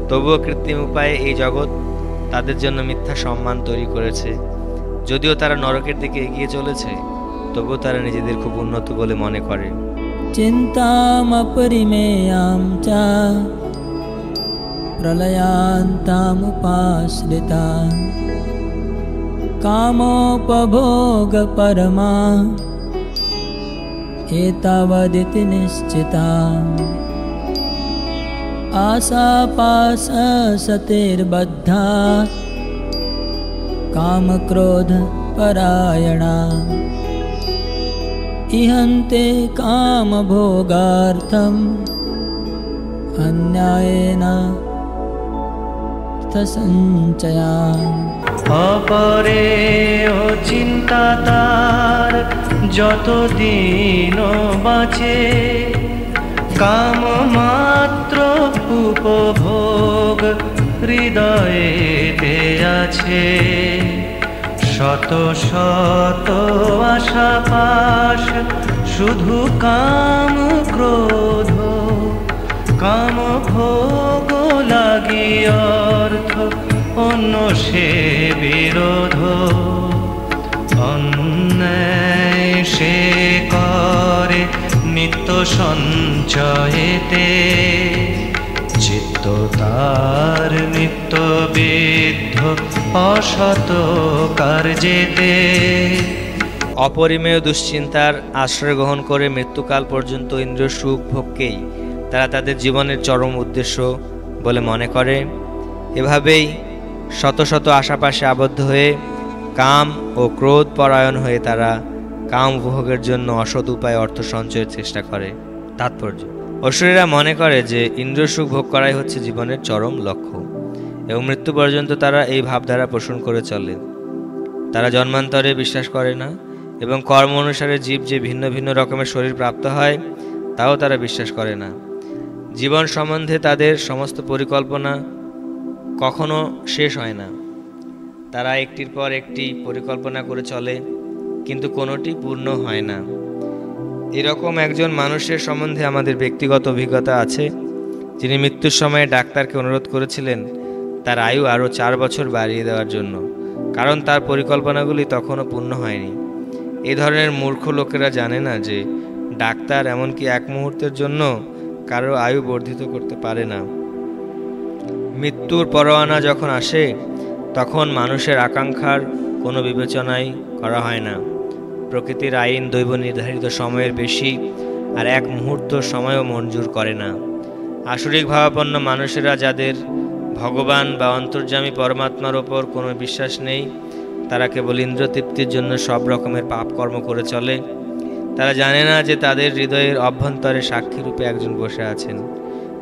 [SPEAKER 3] তবুও কৃত্রিম উপায়ে এই জগৎ তাদের জন্য মিথ্যা সম্মান তৈরি করেছে। যদিও তারা নরকের দিকে এগিয়ে চলেছে, তবুও তারা নিজেদের খুব উন্নত বলে মনে করে।
[SPEAKER 1] চিন্তামপরিমেয়াং চ প্রলয়ান্তামুপাশ্রিতা কামোপভোগ পরমা এতাবদিতি নিশ্চিতা आशापाश सतिर्बद्धा कामक्रोध परायणा इहन्ते कामभोगार्थम् अन्यायेन अर्थसञ्चया।
[SPEAKER 2] অপরে ও চিন্তা তার যতদিন বাঁচে, কাম মাত্র উপভোগ হৃদয়েতে আছে। শত শত আশা পাশ শুধু কাম ক্রোধ, কাম ভোগ লাগি অর্থ অন্য সে বিরোধ, অন্যায় সে করে নিত্য সঞ্চয়েতে, চিত্ত তার নিত্য বিদ্ধ অসৎ কার্যেতে।
[SPEAKER 3] অপরিমেয় দুশ্চিন্তার আশ্রয় গ্রহণ করে মৃত্যুকাল পর্যন্ত ইন্দ্রিয় সুখ ভোগকেই তারা তাদের জীবনের চরম উদ্দেশ্য বলে মনে করে। এভাবেই শত শত আশাপাশে আবদ্ধ হয়ে কাম ও ক্রোধ পরায়ণ হয়ে তারা কাম উপভোগের জন্য অসৎ উপায়ে অর্থ সঞ্চয়ের চেষ্টা করে। তাৎপর্য: অসুরেরা মনে করে যে ইন্দ্রিয় সুখ ভোগ করাই হচ্ছে জীবনের চরম লক্ষ্য এবং মৃত্যু পর্যন্ত তারা এই ভাবধারা পোষণ করে চলে। তারা জন্মান্তরে বিশ্বাস করে না এবং কর্ম অনুসারে জীব যে ভিন্ন ভিন্ন রকমের শরীর প্রাপ্ত হয় তাও তারা বিশ্বাস করে না। জীবন সম্বন্ধে তাদের সমস্ত পরিকল্পনা কখনো শেষ হয় না। তারা একটির পর একটি পরিকল্পনা করে চলে, কিন্তু কোনোটি পূর্ণ হয় না। এরকম একজন মানুষের সম্বন্ধে আমাদের ব্যক্তিগত অভিজ্ঞতা আছে, যিনি মৃত্যুর সময়ে ডাক্তারকে অনুরোধ করেছিলেন তার আয়ু আরও 4 বছর বাড়িয়ে দেওয়ার জন্য, কারণ তার পরিকল্পনাগুলি তখনও পূর্ণ হয়নি। এই ধরনের মূর্খ লোকেরা জানে না যে ডাক্তার এমনকি এক মুহূর্তের জন্য কারো আয়ু বর্ধিত করতে পারে না। মৃত্যুর পরোয়ানা যখন আসে তখন মানুষের আকাঙ্ক্ষার কোনো বিবেচনাই করা হয় না। প্রকৃতির আইন দৈব নির্ধারিত সময়ের বেশি আর এক মুহূর্ত সময়ও মঞ্জুর করে না। আসরিক ভাবাপন্ন মানুষেরা, যাদের ভগবান বা অন্তর্যামী পরমাত্মার ওপর কোনো বিশ্বাস নেই, তারা কেবল ইন্দ্রতৃপ্তির জন্য সব রকমের পাপ কর্ম করে চলে। তারা জানে না যে তাদের হৃদয়ের অভ্যন্তরে সাক্ষী রূপে একজন বসে আছেন।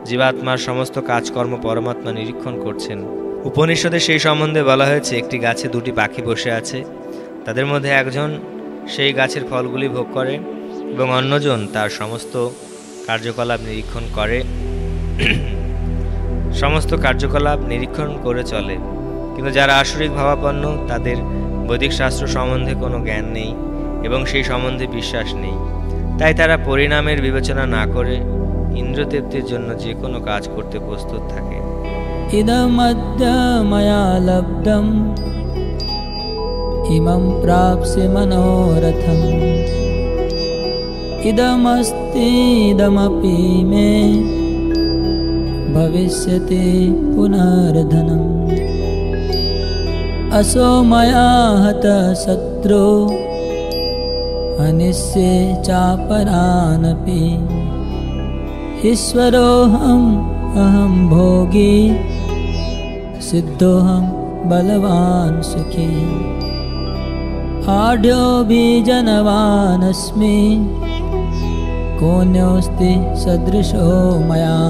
[SPEAKER 3] জীবাত্মার সমস্ত কাজকর্ম পরমাত্মা নিরীক্ষণ করছেন। উপনিষদে সেই সম্বন্ধে বলা হয়েছে, একটি গাছে 2টি পাখি বসে আছে, তাদের মধ্যে একজন সেই গাছের ফলগুলি ভোগ করে এবং অন্যজন তার সমস্ত কার্যকলাপ নিরীক্ষণ করে চলে। কিন্তু যারা আসরিক ভাবাপন্ন, তাদের বৈদিক শাস্ত্র সম্বন্ধে কোনো জ্ঞান নেই এবং সেই সম্বন্ধে বিশ্বাস নেই। তাই তারা পরিণামের বিবেচনা না করে ইন্দ্রতৃপ্তির জন্য যে কোনো কাজ করতে প্রস্তুত থাকে।
[SPEAKER 1] ইদমদ্য ময়া লব্ধম ইমং প্রাপ্স্যে মনোরথম ইদমস্তি ইদমপি মে ভবিষ্যতি পুনর্ধনম असो मया हतः शत्रु हनिष्ये चापरानपि ईश्वरोऽहम् अहं भोगी सिद्धोऽहं बलवान् सुखी आढ्योऽभिजनवानस्मि कोऽन्योऽस्ति सदृशो मया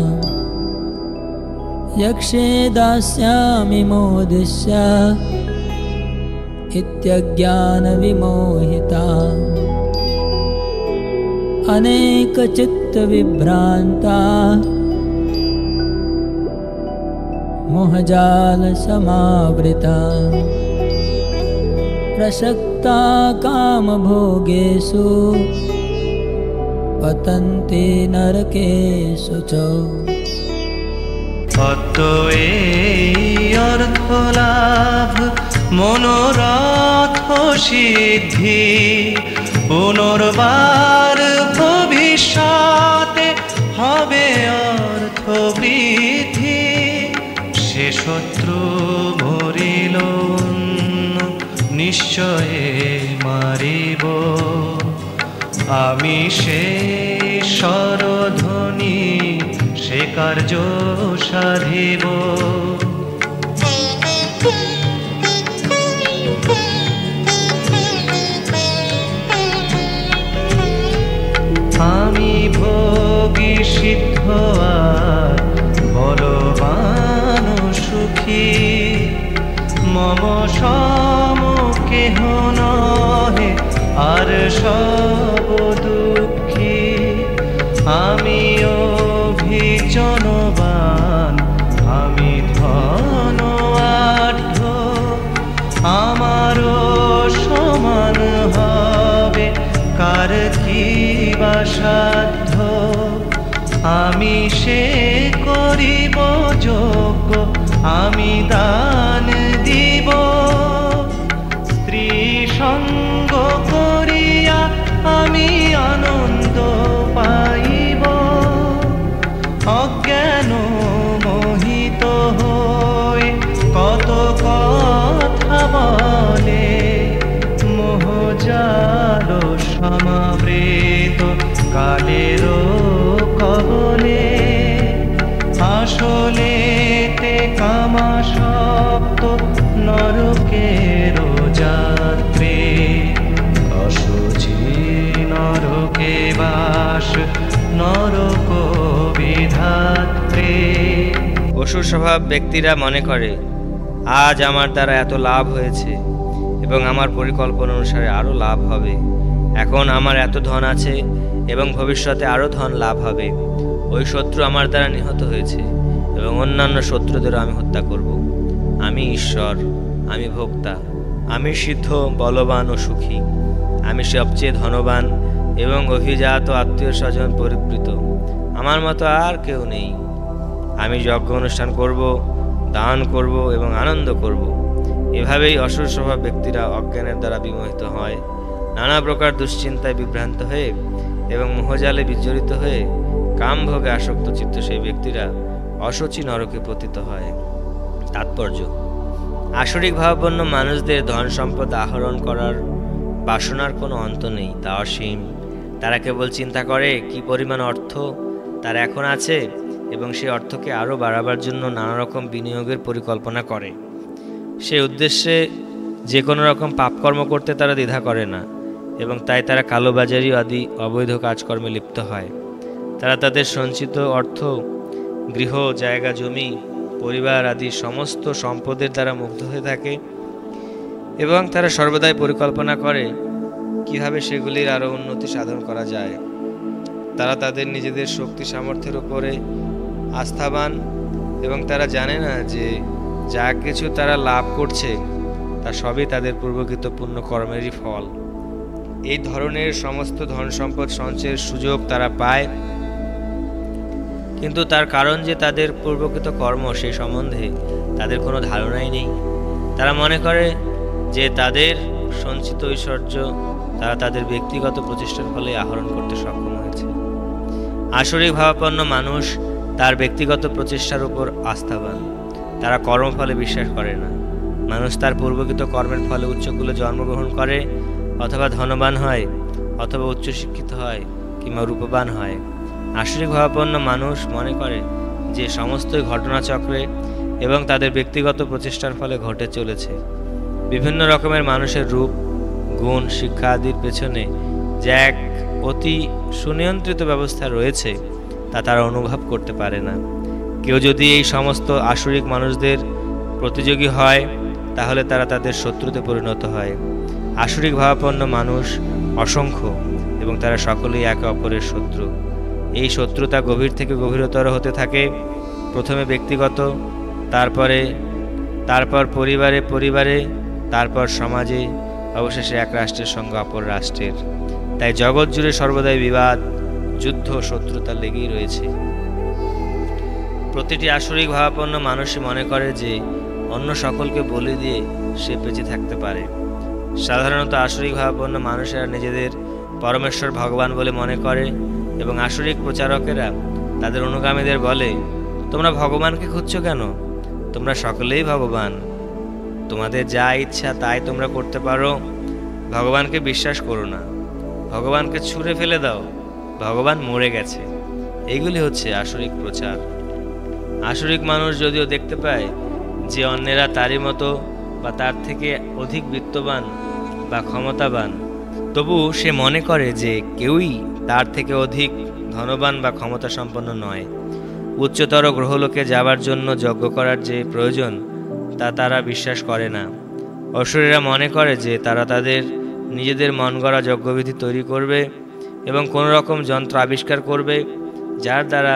[SPEAKER 1] यक्षे दास्यामि मोदिष्य इत्यज्ञानविमोहिता अनेकचित्तविभ्रान्ता मोहजालसमावृता प्रसक्ता कामभोगेषु पतन्ति नरकेषु च।
[SPEAKER 2] অতএব অর্থলাভ মনোরথ সিদ্ধি পুনর্বার ভবিষ্যতে হবে অর্থ বৃদ্ধি। সে শত্রু মরিল নিশ্চয়ে মারিব, আমি সে স্বরধ্বনি সে কার্য সাধিব। আমি ভোগী সিদ্ধ আর বলবান সুখী, মম সম কেহ নহে আর সব দুঃখী। আমি অভিজনবান, আমি ধন আঢ্য, আমারও সমান হবে কার কি বা সাধ্য। আমি সে করিব যোগ্য আমি দান দিব। স্ত্রী সঙ্গ করিয়া আমি আনন্দ পাইব। অজ্ঞান মোহিত হয়ে কত কথা বলে, মোহজাল সমাবৃত কালের কবলে। আসলে তে কামাসক্ত নরকের যাত্রী, অশুচি নরকে বাস নরক বিধাত্রী।
[SPEAKER 3] অসুর স্বভাব ব্যক্তিরা মনে করে আজ আমার দ্বারা এত লাভ হয়েছে এবং আমার পরিকল্পনা অনুসারে আরও লাভ হবে। এখন আমার এত ধন আছে এবং ভবিষ্যতে আরও ধন লাভ হবে। ওই শত্রু আমার দ্বারা নিহত হয়েছে এবং অন্যান্য শত্রুদেরও আমি হত্যা করব। আমি ঈশ্বর, আমি ভোক্তা, আমি সিদ্ধ, বলবান ও সুখী। আমি সবচেয়ে ধনবান এবং অভিজাত আত্মীয় স্বজন পরিবৃত। আমার মতো আর কেউ নেই। আমি যজ্ঞ অনুষ্ঠান করব, দান করব এবং আনন্দ করব। এভাবেই অসুর স্বভাব ব্যক্তিরা অজ্ঞানের দ্বারা বিমোহিত হয়, নানা প্রকার দুশ্চিন্তায় বিভ্রান্ত হয়ে এবং মোহজালে বিজড়িত হয়ে কামভোগে আসক্ত চিত্ত সেই ব্যক্তিরা অসুচি নরকে পতিত হয়। তাৎপর্য: আসরিক ভাবাপন্ন মানুষদের ধন সম্পদ আহরণ করার বাসনার কোনো অন্ত নেই, তা অসীম। তারা কেবল চিন্তা করে কি পরিমাণ অর্থ তার এখন আছে এবং সেই অর্থকে আরও বাড়াবার জন্য নানা রকম বিনিয়োগের পরিকল্পনা করে। সে উদ্দেশ্যে যে কোনো রকম পাপকর্ম করতে তারা দ্বিধা করে না এবং তাই তারা কালোবাজারি আদি অবৈধ কাজকর্মে লিপ্ত হয়। তারা তাদের সঞ্চিত অর্থ, গৃহ, জায়গা, জমি, পরিবার আদি সমস্ত সম্পদের দ্বারা মুগ্ধ হয়ে থাকে এবং তারা সর্বদাই পরিকল্পনা করে কিভাবে সেগুলির আরও উন্নতি সাধন করা যায়। তারা তাদের নিজেদের শক্তি সামর্থ্যের উপরে আস্থাবান এবং তারা জানে না যে যা কিছু তারা লাভ করছে তা সবই তাদের পূর্বকৃত পুণ্য কর্মেরই ফল। এই ধরনের সমস্ত ধন সম্পদ সঞ্চয়ের সুযোগ তারা পায়, কিন্তু তার কারণ যে তাদের পূর্বকৃত কর্ম সেই সম্বন্ধে তাদের কোনো ধারণাই নেই। তারা মনে করে যে তাদের সঞ্চিত ঐশ্বর্য তারা তাদের ব্যক্তিগত প্রচেষ্টার ফলে আহরণ করতে সক্ষম হয়েছে। আসরিক ভাবাপন্ন মানুষ তার ব্যক্তিগত প্রচেষ্টার উপর আস্থাবান। তারা কর্মফলে বিশ্বাস করে না। মানুষ তার পূর্বকৃত কর্মের ফলে উচ্চকুলে জন্মগ্রহণ করে, অথবা ধনবান হয়, অথবা উচ্চশিক্ষিত হয়, কিংবা রূপবান হয়। আসরিক ভাবাপন্ন মানুষ মনে করে যে সমস্তই ঘটনাচক্রে এবং তাদের ব্যক্তিগত প্রচেষ্টার ফলে ঘটে চলেছে। বিভিন্ন রকমের মানুষের রূপ, গুণ, শিক্ষা আদির পেছনে যে এক অতি সুনিয়ন্ত্রিত ব্যবস্থা রয়েছে তা তারা অনুভব করতে পারে না। কেউ যদি এই সমস্ত আসরিক মানুষদের প্রতিযোগী হয় তাহলে তারা তাদের শত্রুতে পরিণত হয়। আসরিক ভাবাপন্ন মানুষ অসংখ্য এবং তারা সকলেই একে অপরের শত্রু। এই শত্রুতা গভীর থেকে গভীরতর হতে থাকে। প্রথমে ব্যক্তিগত, তারপর পরিবারে, তারপর সমাজে, অবশেষে এক রাষ্ট্রের সঙ্গে অপর রাষ্ট্রের। তাই জগৎ জুড়ে সর্বদাই বিবাদ, যুদ্ধ, শত্রুতা লেগেই রয়েছে। প্রতিটি আসরিক ভাবাপন্ন মানুষই মনে করে যে অন্য সকলকে বলি দিয়ে সে বেঁচে থাকতে পারে। সাধারণত আসরিক ভাবাপন্ন মানুষেরা নিজেদের পরমেশ্বর ভগবান বলে মনে করে এবং আসরিক প্রচারকেরা তাদের অনুগামীদের বলে, তোমরা ভগবানকে খুঁজছো কেন? তোমরা সকলেই ভগবান। তোমাদের যা ইচ্ছা তাই তোমরা করতে পারো। ভগবানকে বিশ্বাস করো না, ভগবানকে ছুঁড়ে ফেলে দাও, ভগবান মরে গেছে। এইগুলি হচ্ছে আসরিক প্রচার। আসরিক মানুষ যদিও দেখতে পায় যে অন্যেরা তারই মতো বা তার থেকে অধিক বিত্তবান বা ক্ষমতাবান, তবু সে মনে করে যে কেউই তার থেকে অধিক ধনবান বা ক্ষমতা সম্পন্ন নয়। উচ্চতর গ্রহলোকে যাবার জন্য যজ্ঞ করার যে প্রয়োজন তা তারা বিশ্বাস করে না। অসুরেরা মনে করে যে তারা তাদের নিজেদের মন গড়া যজ্ঞবিধি তৈরি করবে এবং কোনো রকম যন্ত্র আবিষ্কার করবে যার দ্বারা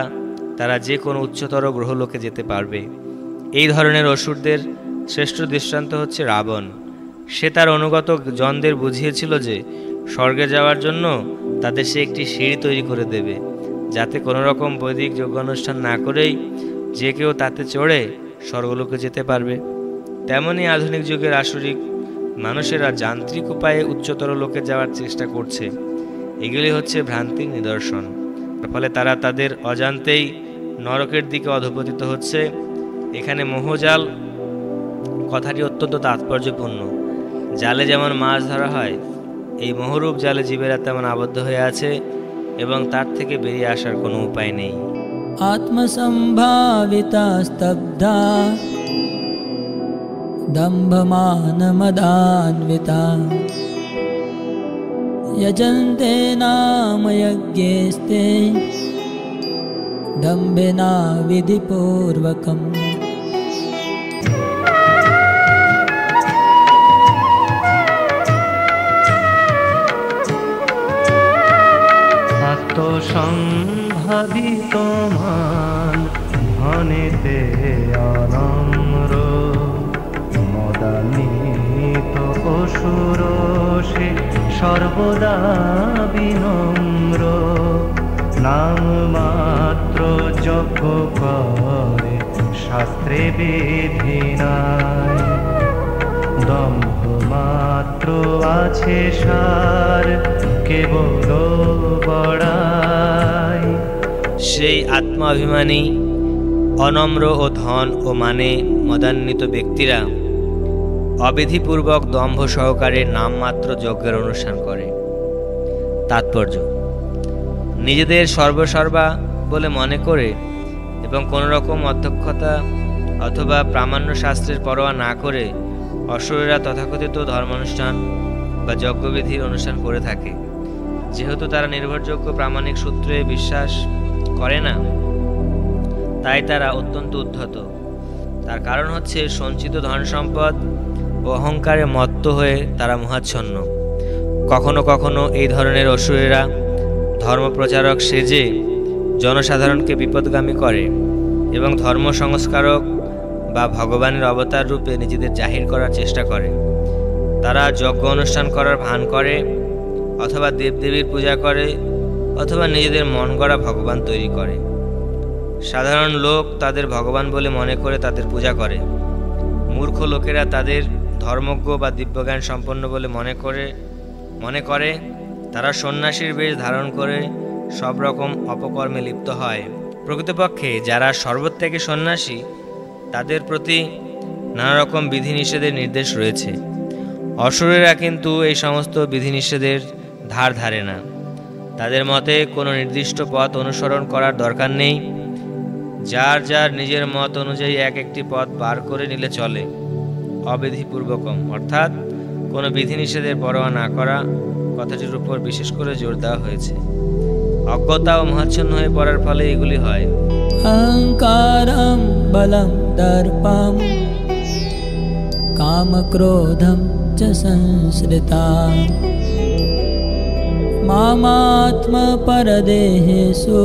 [SPEAKER 3] তারা যে কোনো উচ্চতর গ্রহলোকে যেতে পারবে। এই ধরনের অসুরদের শ্রেষ্ঠ দৃষ্টান্ত হচ্ছে রাবণ। সে তার অনুগত জনদের বুঝিয়েছিল যে স্বর্গে যাওয়ার জন্য তাদের সে একটি সিঁড়ি তৈরি করে দেবে, যাতে কোনো রকম বৈদিক যজ্ঞানুষ্ঠান না করেই যে কেউ তাতে চড়ে স্বর্গলোকে যেতে পারবে। তেমনি আধুনিক যুগের আসরিক মানুষেরা যান্ত্রিক উপায়ে উচ্চতর লোকে যাওয়ার চেষ্টা করছে। এগুলি হচ্ছে ভ্রান্তির নিদর্শন। ফলে তারা তাদের অজান্তেই নরকের দিকে অধঃপতিত হচ্ছে। এখানে মোহজাল কথাটি অত্যন্ত তাৎপর্যপূর্ণ। জালে যেমন মাছ ধরা হয়, এই মোহরূপ জালে জীবেরা তেমন আবদ্ধ হয়ে আছে এবং তার থেকে বেরিয়ে আসার কোনো উপায় নেই।
[SPEAKER 1] आत्मसंभाविता स्तब्धा दम्भमानमदान्विता यजन्ते नाम यज्ञेस्ते दम्भेना विधिपूर्वकम्।
[SPEAKER 2] আত্মসম্ভাবিত মান ধনেতে অনম্র মদান্বিত অসুর সে সর্বদা বিনম্র। নাম মাত্র যজ্ঞ করে শাস্ত্রে বিধি নাই, দম্ভ মাত্র আছে সার কেবল বড়াই।
[SPEAKER 3] সেই আত্মাভিমানী অনম্র ও ধন ও মানে মদান্বিত ব্যক্তিরা অবিধিপূর্বক দম্ভ সহকারে নামমাত্র যজ্ঞের অনুষ্ঠান করে। তাৎপর্য: নিজেদের সর্বসর্বা বলে মনে করে এবং কোনো রকম অধ্যক্ষতা অথবা প্রামাণ্য শাস্ত্রের পরোয়া না করে অসুরেরা তথাকথিত ধর্মানুষ্ঠান বা যজ্ঞবিধির অনুষ্ঠান করে থাকে। যেহেতু তারা নির্ভরযোগ্য প্রামাণিক সূত্রে বিশ্বাস করে না, তাই তারা অত্যন্ত উদ্ধত। তার কারণ হচ্ছে সঞ্চিত ধন সম্পদ ও অহংকারে মত্ত হয়ে তারা মোহাচ্ছন্ন। কখনো কখনো এই ধরনের অসুরেরা ধর্মপ্রচারক সেজে জনসাধারণকে বিপদগামী করে এবং ধর্ম সংস্কারক বা ভগবানের অবতার রূপে নিজেদের জাহির করার চেষ্টা করে। তারা যজ্ঞ অনুষ্ঠান করার ভান করে অথবা দেবদেবীর পূজা করে অথবা নিজেদের মন গড়া ভগবান তৈরি করে। সাধারণ লোক তাদের ভগবান বলে মনে করে তাদের পূজা করে। মূর্খ লোকেরা তাদের ধর্মজ্ঞ বা দিব্যজ্ঞান সম্পন্ন বলে মনে করে তারা সন্ন্যাসীর বেশ ধারণ করে সব রকম অপকর্মে লিপ্ত হয়। প্রকৃতপক্ষে যারা সর্বত্যাগী সন্ন্যাসী, তাদের প্রতি নানা রকম বিধিনিষেধের নির্দেশ রয়েছে। অসুরেরা কিন্তু এই সমস্ত বিধিনিষেধের ধার ধারে না। তাদের মতে কোনো নির্দিষ্ট পথ অনুসরণ করার দরকার নেই। যার যার নিজের মত অনুযায়ী এক একটি পথ বার করে নিলে চলে। অবিধিপূর্বকম অর্থাৎ কোনো বিধিনিষেধের পরোয়া না করা কথাটির উপর বিশেষ করে জোর দেওয়া হয়েছে। অজ্ঞতা ও মহাচ্ছন্ন হয়ে পড়ার ফলে এগুলি হয়।
[SPEAKER 1] अहंकारं बलं दर्पं कामक्रोधं च संश्रिता मामात्मपरदेहेषु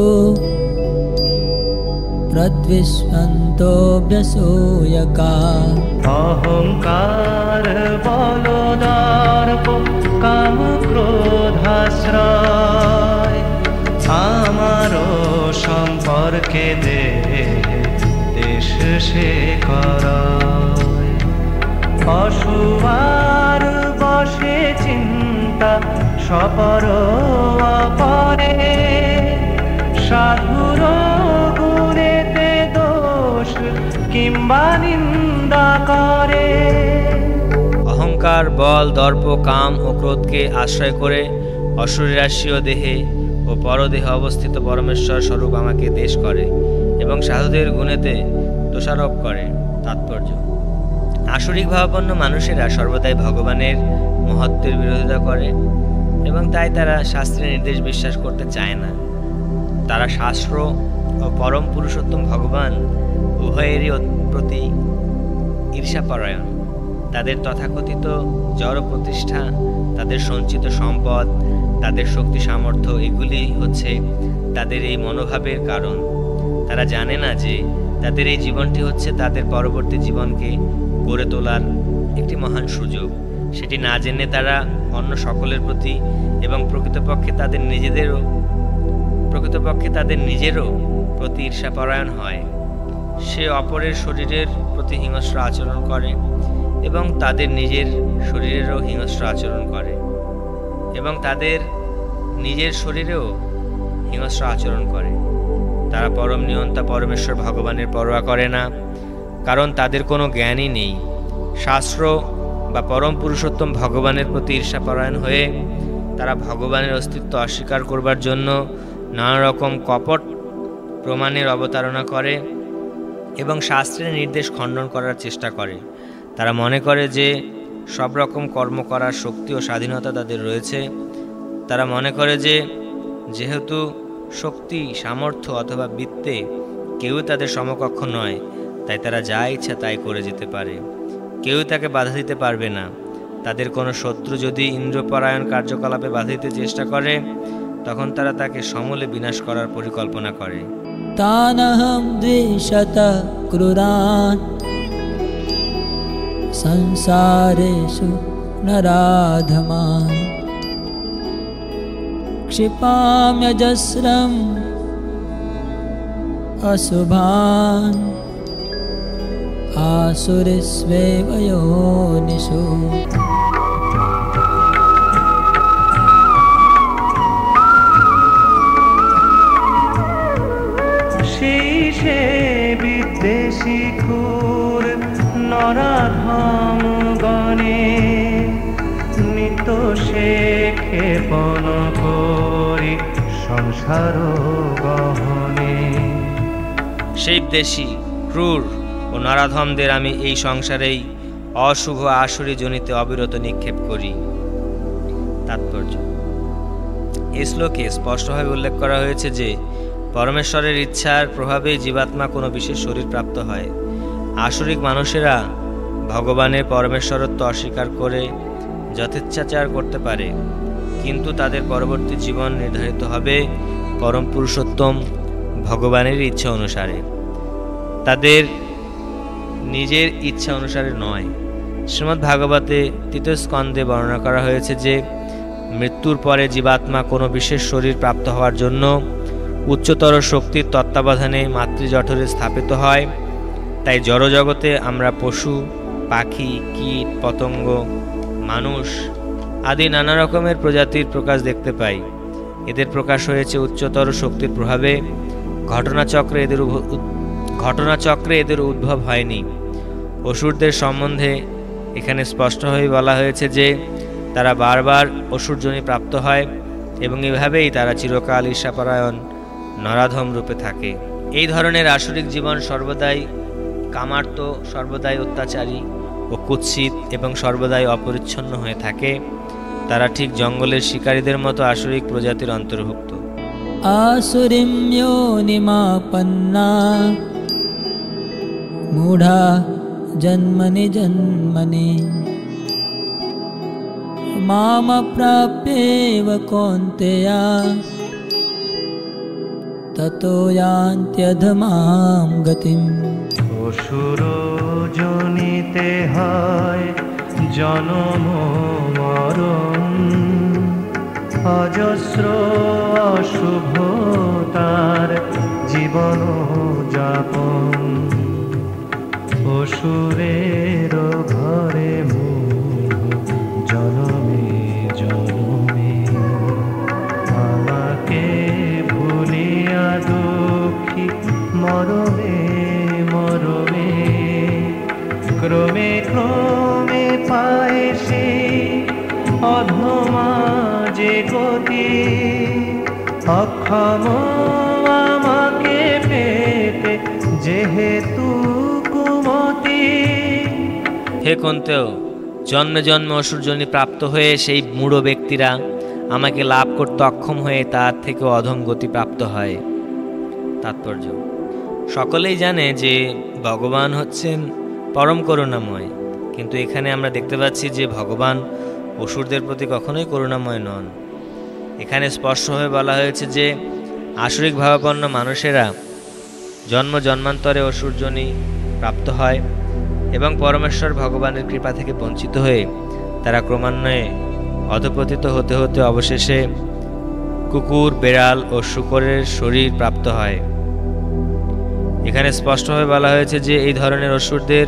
[SPEAKER 1] प्रद्विष्वन्तोऽभ्यसूयका।
[SPEAKER 2] অহংকার বল দর্প কাম ক্রোধাশ্রয় আমারও সম্পর্কে দেশ সে করায়। অসুয়ার বসে চিন্তা সপর অপরে সাধুর গুণেতে দোষ কিংবা নিন্দা করে।
[SPEAKER 3] অহংকার, বল, দর্প, কাম ও ক্রোধকে আশ্রয় করে অসুররাশীয় দেহে ও পরদেহে অবস্থিত পরমেশ্বর স্বরূপ আমাকে দেশ করে এবং সাধুদের গুণেতে দোষারোপ করে। তাৎপর্য: আসরিক ভাবাপন্ন মানুষেরা সর্বদাই ভগবানের মহত্বের বিরোধিতা করে এবং তাই তারা শাস্ত্রের নির্দেশ বিশ্বাস করতে চায় না। তারা শাস্ত্র ও পরম পুরুষোত্তম ভগবান উভয়েরই প্রতি ঈর্ষাপরায়ণ। তাদের তথাকথিত জড় প্রতিষ্ঠা, তাদের সঞ্চিত সম্পদ, তাদের শক্তি সামর্থ্য, এগুলি হচ্ছে তাদের এই মনোভাবের কারণ। তারা জানে না যে তাদের এই জীবনটি হচ্ছে তাদের পরবর্তী জীবনকে গড়ে তোলার একটি মহান সুযোগ। সেটি না জেনে তারা অন্য সকলের প্রতি এবং প্রকৃতপক্ষে তাদের নিজেরও প্রতি ঈর্ষাপরায়ণ হয়। সে অপরের শরীরের প্রতি হিংস্র আচরণ করে এবং তাদের নিজের শরীরেরও হিংস্র আচরণ করে এবং তাদের নিজের শরীরেও হিংস্র আচরণ করে। তারা পরম নিয়ন্তা পরমেশ্বর ভগবানের পরোয়া করে না, কারণ তাদের কোনো জ্ঞানই নেই। শাস্ত্র বা পরম পুরুষোত্তম ভগবানের প্রতি ঈর্ষাপরায়ণ হয়ে তারা ভগবানের অস্তিত্ব অস্বীকার করবার জন্য নানা রকম কপট প্রমাণের অবতারণা করে এবং শাস্ত্রের নির্দেশ খণ্ডন করার চেষ্টা করে। তারা মনে করে যে সব রকম কর্ম করার শক্তি ও স্বাধীনতা তাদের রয়েছে। তারা মনে করে যে যেহেতু শক্তি, সামর্থ্য অথবা বিত্তে কেউ তাদের সমকক্ষ নয়, তাই তারা যা ইচ্ছা তাই করে যেতে পারে, কেউ তাকে বাধা দিতে পারবে না। তাদের কোনো শত্রু যদি ইন্দ্রপরায়ণ কার্যকলাপে বাধা দিতে চেষ্টা করে, তখন তারা তাকে সমূলে বিনাশ করার পরিকল্পনা করে।
[SPEAKER 1] तानहं द्विशतः क्रूरान् संसारेषु नराधमान् क्षिपाम्यजस्रम् अशुभान् आसुरीष्वेव योनिषु।
[SPEAKER 2] शीशे विदेशी क्रूर नराधम गणे नित्य से क्षेपण करि संसार गहने।
[SPEAKER 3] সেই দেশী ক্রূর ও নরাধমদের আমি এই সংসারেই অশুভ আসুরি জনিতে অবিরত নিক্ষেপ করি। তাৎপর্য: এই শ্লোকে স্পষ্টভাবে উল্লেখ করা হয়েছে যে পরমেশ্বরের ইচ্ছার প্রভাবে জীবাত্মা কোনো বিশেষ শরীর প্রাপ্ত হয়। আসুরিক মানুষেরা ভগবানের পরমেশ্বরত্ব অস্বীকার করে যথেচ্ছাচার করতে পারে, কিন্তু তাদের পরবর্তী জীবন নির্ধারিত হবে পরম পুরুষোত্তম ভগবানের ইচ্ছা অনুসারে, তাদের নিজের ইচ্ছা অনুসারে নয়। শ্রীমদ্ ভাগবতে 3 স্কন্ধে বর্ণনা করা হয়েছে যে মৃত্যুর পরে জীবাত্মা কোনো বিশেষ শরীর প্রাপ্ত হওয়ার জন্য উচ্চতর শক্তির তত্ত্বাবধানে মাতৃজঠরে স্থাপিত হয়। তাই জড়জগতে আমরা পশু, পাখি, কীট, পতঙ্গ, মানুষ আদি নানা রকমের প্রজাতির প্রকাশ দেখতে পাই। এদের প্রকাশ হয়েছে উচ্চতর শক্তির প্রভাবে। ঘটনাচক্রে এদের উদ্ভব হয়নি। অসুরদের সম্বন্ধে এখানে স্পষ্টভাবে বলা হয়েছে যে তারা বারবার অসুরজনী প্রাপ্ত হয় এবং এভাবেই তারা চিরকাল ঈর্ষাপরায়ণ নরাধম রূপে থাকে। এই ধরনের আসরিক জীবন সর্বদাই কামার্ত, সর্বদাই অত্যাচারী ও কুৎসিত এবং সর্বদাই অপরিচ্ছন্ন হয়ে থাকে। তারা ঠিক জঙ্গলের শিকারীদের মতো আসরিক প্রজাতির অন্তর্ভুক্ত।
[SPEAKER 1] आसुरीं योनिमापन्ना मूढा जन्मनि जन्मनि मामप्राप्येव कौन्तेया ततो यान्त्यधमां गतिम्।
[SPEAKER 2] असुर जनिते हय जन्म मरण अजस्र अशुभतार जीवन जापन असुरेर घरे जन्मे जन्मे आमाके भुलिया दुखी मरमे मरमे क्रमे क्रमे पाए से अधमा जे गति अक्षम आमाके पेते जेहेतु कुमति।
[SPEAKER 3] হে কুন্তেয়, জন্মে জন্মে অসুরজনী প্রাপ্ত হয়ে সেই মূঢ় ব্যক্তিরা আমাকে লাভ করতে অক্ষম হয়ে তার থেকে অধম গতি প্রাপ্ত হয়। তাৎপর্য: সকলেই জানে যে ভগবান হচ্ছেন পরম করুণাময়, কিন্তু এখানে আমরা দেখতে পাচ্ছি যে ভগবান অসুরদের প্রতি কখনোই করুণাময় নন। এখানে স্পষ্টভাবে বলা হয়েছে যে আসরিক ভাবাপন্ন মানুষেরা জন্ম জন্মান্তরে অসুরজনী প্রাপ্ত হয় এবং পরমেশ্বর ভগবানের কৃপা থেকে বঞ্চিত হয়ে তারা ক্রমান্বয়ে অধঃপতিত হতে হতে অবশেষে কুকুর, বেড়াল ও শূকরের শরীর প্রাপ্ত হয়। এখানে স্পষ্টভাবে বলা হয়েছে যে এই ধরনের অসুরদের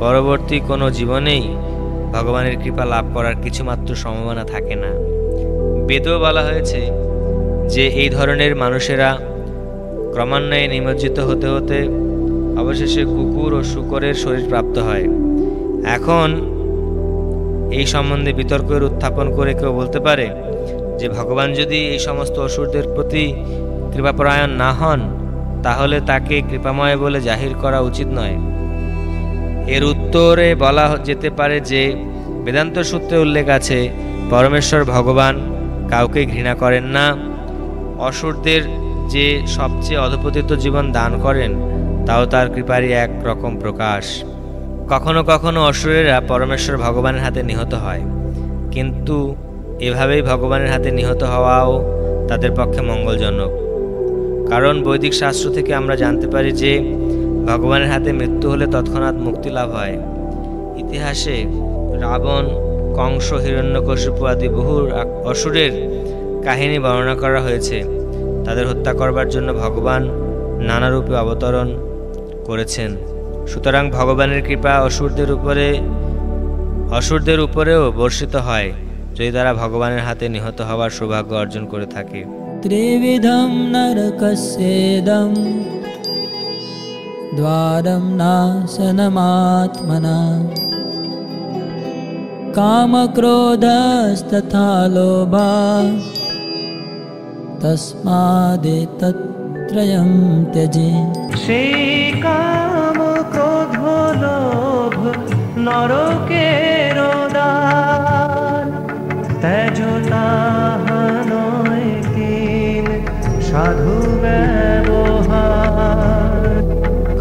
[SPEAKER 3] পরবর্তী কোনো জীবনেই ভগবানের কৃপা লাভ করার কিছুমাত্র সম্ভাবনা থাকে না। বেদেও বলা হয়েছে যে এই ধরনের মানুষেরা ক্রমান্বয়ে নিমজ্জিত হতে হতে অবশেষে কুকুর ও শূকরের শরীর প্রাপ্ত হয়। এখন এই সম্বন্ধে বিতর্কের উত্থাপন করে কেউ বলতে পারে যে ভগবান যদি এই সমস্ত অসুরদের প্রতি কৃপাপরায়ণ না হন তাহলে তাকে কৃপাময় বলে জাহির করা উচিত নয়। এর উত্তরে বলা যেতে পারে যে বেদান্ত সূত্রে উল্লেখ আছে পরমেশ্বর ভগবান কাউকে ঘৃণা করেন না। অসুরদের যে সবচেয়ে অধপতিত জীবন দান করেন তাও তার কৃপারই এক রকম প্রকাশ। কখনো কখনো অসুরেরা পরমেশ্বর ভগবানের হাতে নিহত হয়, কিন্তু এভাবেই ভগবানের হাতে নিহত হওয়াও তাদের পক্ষে মঙ্গলজনক। কারণ বৈদিক শাস্ত্র থেকে আমরা জানতে পারি যে ভগবানের হাতে মৃত্যু হলে তৎক্ষণাৎ মুক্তি লাভ হয়। ইতিহাসে রাবণ, কংস, হিরণ্যকশিপু আদি বহু অসুরের কাহিনী বর্ণনা করা হয়েছে। তাদের হত্যা করবার জন্য ভগবান নানা রূপে অবতরণ করেছেন। সুতরাং ভগবানের কৃপা অসুরদের উপরেও বর্ষিত হয় যদি তারা ভগবানের হাতে নিহত হওয়ার সৌভাগ্য অর্জন করে থাকে।
[SPEAKER 1] ত্রিবিধম নরকস্যেদম দ্বারম নাশনমাত্মনা কামক্রোধস্তথা লোভা তস্মাদেতত্ত্রয়ং ত্যজে।
[SPEAKER 2] সেই কাম ক্রোধ লোভ নরকের দ্বার, তেজ তাহা নয় তিন সাধু ব্যবহার।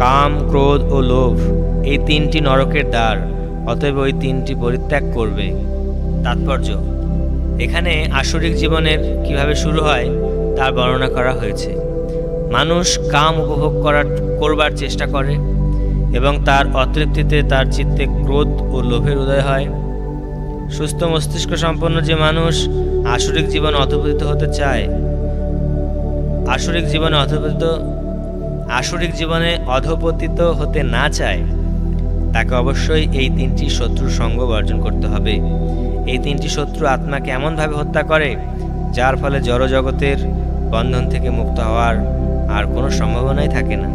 [SPEAKER 3] কাম, ক্রোধ ও লোভ এই তিনটি নরকের দ্বার, অতএব ওই তিনটি পরিত্যাগ করবে। তাৎপর্য, এখানে আসরিক জীবনের কিভাবে শুরু হয় তার বর্ণনা করা হয়েছে। মানুষ কাম উপভোগ করবার চেষ্টা করে এবং তার অতৃপ্তিতে তার চিত্তে ক্রোধ ও লোভের উদয় হয়। সুস্থ মস্তিষ্ক সম্পন্ন যে মানুষ আসরিক জীবনে অধপতিত হতে চায়, আসরিক জীবনে অধপতিত হতে না চায়, তাকে অবশ্যই এই তিনটি শত্রুর সঙ্গ বর্জন করতে হবে। এই তিনটি শত্রু আত্মাকে এমনভাবে হত্যা করে যার ফলে জড়জগতের বন্ধন থেকে মুক্ত হওয়ার আর কোনো সম্ভাবনাই থাকে না।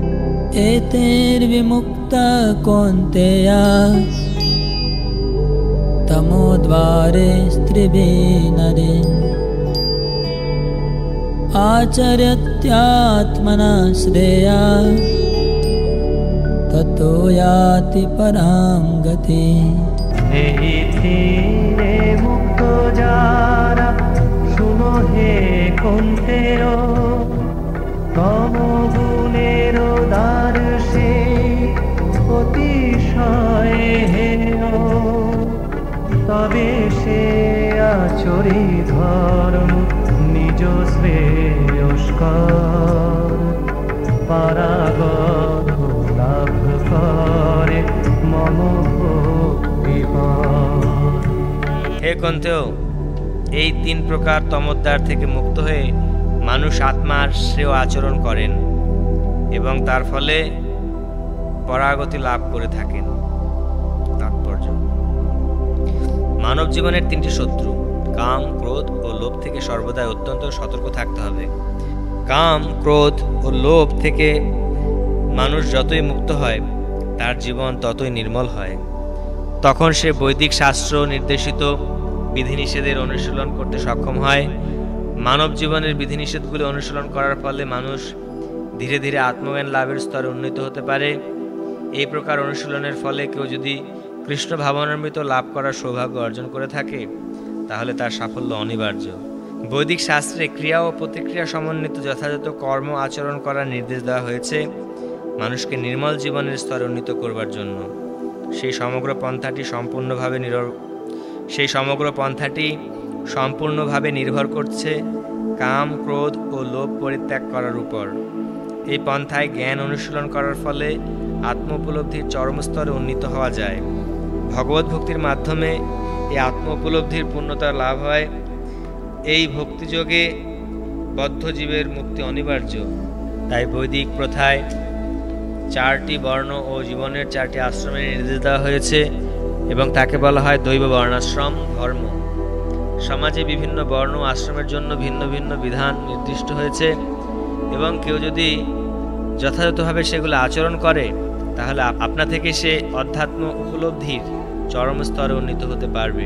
[SPEAKER 1] এতৈর্বিমুক্তা কৌন্তেয়া তমোদ্বারে স্ত্রিবিনরে আচরত্যাত্মনা শ্রেয়া ততো याति পরাং গতি।
[SPEAKER 2] এই ধীরে মুক্ত যারা, শুনো হে কুন্তের, তমগুণের দ্বার সে অতিশয় হেয়। তবে সে আচরি ধর্ম নিজ শ্রেয়স্কর, পারাগত লাভ করে মম ভক্তিপর।
[SPEAKER 3] হে কন্তেয়, এই তিন প্রকার তমোদ্বার থেকে মুক্ত হয়ে মানুষ আত্মার শ্রেয় আচরণ করেন এবং তার ফলে পরাগতি লাভ করে থাকেন। তাৎপর্য, মানব জীবনের তিনটি শত্রু কাম, ক্রোধ ও লোভ থেকে সর্বদাই অত্যন্ত সতর্ক থাকতে হবে। কাম, ক্রোধ ও লোভ থেকে মানুষ যতই মুক্ত হয় তার জীবন ততই নির্মল হয়। তখন সে বৈদিক শাস্ত্র নির্দেশিত বিধিনিষেধের অনুশীলন করতে সক্ষম হয়। মানব জীবনের বিধিনিষেধগুলি অনুশীলন করার ফলে মানুষ ধীরে ধীরে আত্মজ্ঞান লাভের স্তরে উন্নীত হতে পারে। এই প্রকার অনুশীলনের ফলে কেউ যদি কৃষ্ণ ভাবনামৃত লাভ করার সৌভাগ্য অর্জন করে থাকে তাহলে তার সাফল্য অনিবার্য। বৈদিক শাস্ত্রে ক্রিয়া ও প্রতিক্রিয়া সমন্বিত যথাযথ কর্ম আচরণ করার নির্দেশ দেওয়া হয়েছে মানুষকে নির্মল জীবনের স্তরে উন্নীত করবার জন্য। সেই সমগ্র পন্থাটি সম্পূর্ণভাবে নির্ভর করছে কাম, ক্রোধ ও লোভ পরিত্যাগ করার উপর। এই পন্থায় জ্ঞান অনুশীলন করার ফলে আত্ম উপলব্ধির চরম স্তরে উন্নীত হওয়া যায়। ভগবত ভক্তির মাধ্যমে এই আত্ম উপলব্ধির পূর্ণতা লাভ হয়। এই ভক্তিযোগে বদ্ধ জীবের মুক্তি অনিবার্য। তাই বৈদিক প্রথায় চারটি বর্ণ ও জীবনের চারটি আশ্রমের নির্দেশ দেওয়া হয়েছে এবং তাকে বলা হয় দৈব বর্ণাশ্রম ধর্ম। সমাজে বিভিন্ন বর্ণ আশ্রমের জন্য ভিন্ন ভিন্ন বিধান নির্দিষ্ট হয়েছে এবং কেউ যদি যথাযথভাবে সেগুলো আচরণ করে তাহলে আপনা থেকে সে অধ্যাত্ম উপলব্ধির চরম স্তরে উন্নীত হতে পারবে।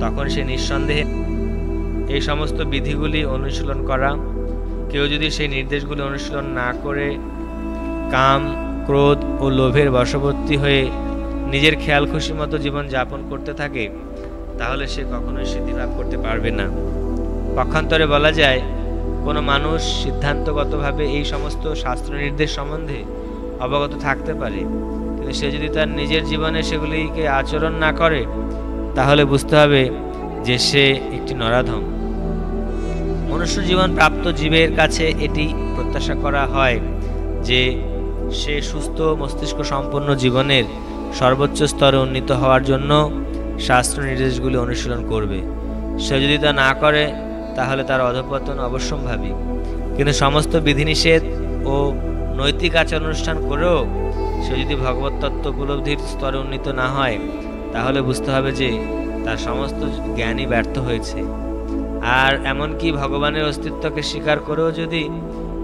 [SPEAKER 3] তখন সে নিঃসন্দেহে এই সমস্ত বিধিগুলি অনুশীলন করা। কেউ যদি সেই নির্দেশগুলি অনুশীলন না করে কাম, ক্রোধ ও লোভের বশবর্তী হয়ে নিজের খেয়াল খুশি মতো জীবন যাপন করতে থাকে তাহলে সে কখনোই সিদ্ধি লাভ করতে পারবে না। পক্ষান্তরে বলা যায়, কোনো মানুষ সিদ্ধান্তগতভাবে এই সমস্ত শাস্ত্র নির্দেশ সম্বন্ধে অবগত থাকতে পারে, কিন্তু সে যদি তার নিজের জীবনে সেগুলিকে আচরণ না করে তাহলে বুঝতে হবে যে সে একটি নরাধম। মনুষ্য জীবন প্রাপ্ত জীবের কাছে এটি প্রত্যাশা করা হয় যে সে সুস্থ মস্তিষ্ক সম্পন্ন জীবনের সর্বোচ্চ স্তরে উন্নীত হওয়ার জন্য শাস্ত্র নির্দেশগুলি অনুশীলন করবে। সে যদি তা না করে তাহলে তার অধঃপতন অবশ্যম্ভাবী। কিন্তু সমস্ত বিধিনিষেধ ও নৈতিক আচার অনুষ্ঠান করেও সে যদি ভগবত তত্ত্ব উপলব্ধির স্তরে উন্নীত না হয় তাহলে বুঝতে হবে যে তার সমস্ত জ্ঞানই ব্যর্থ হয়েছে। আর এমনকি ভগবানের অস্তিত্বকে স্বীকার করেও যদি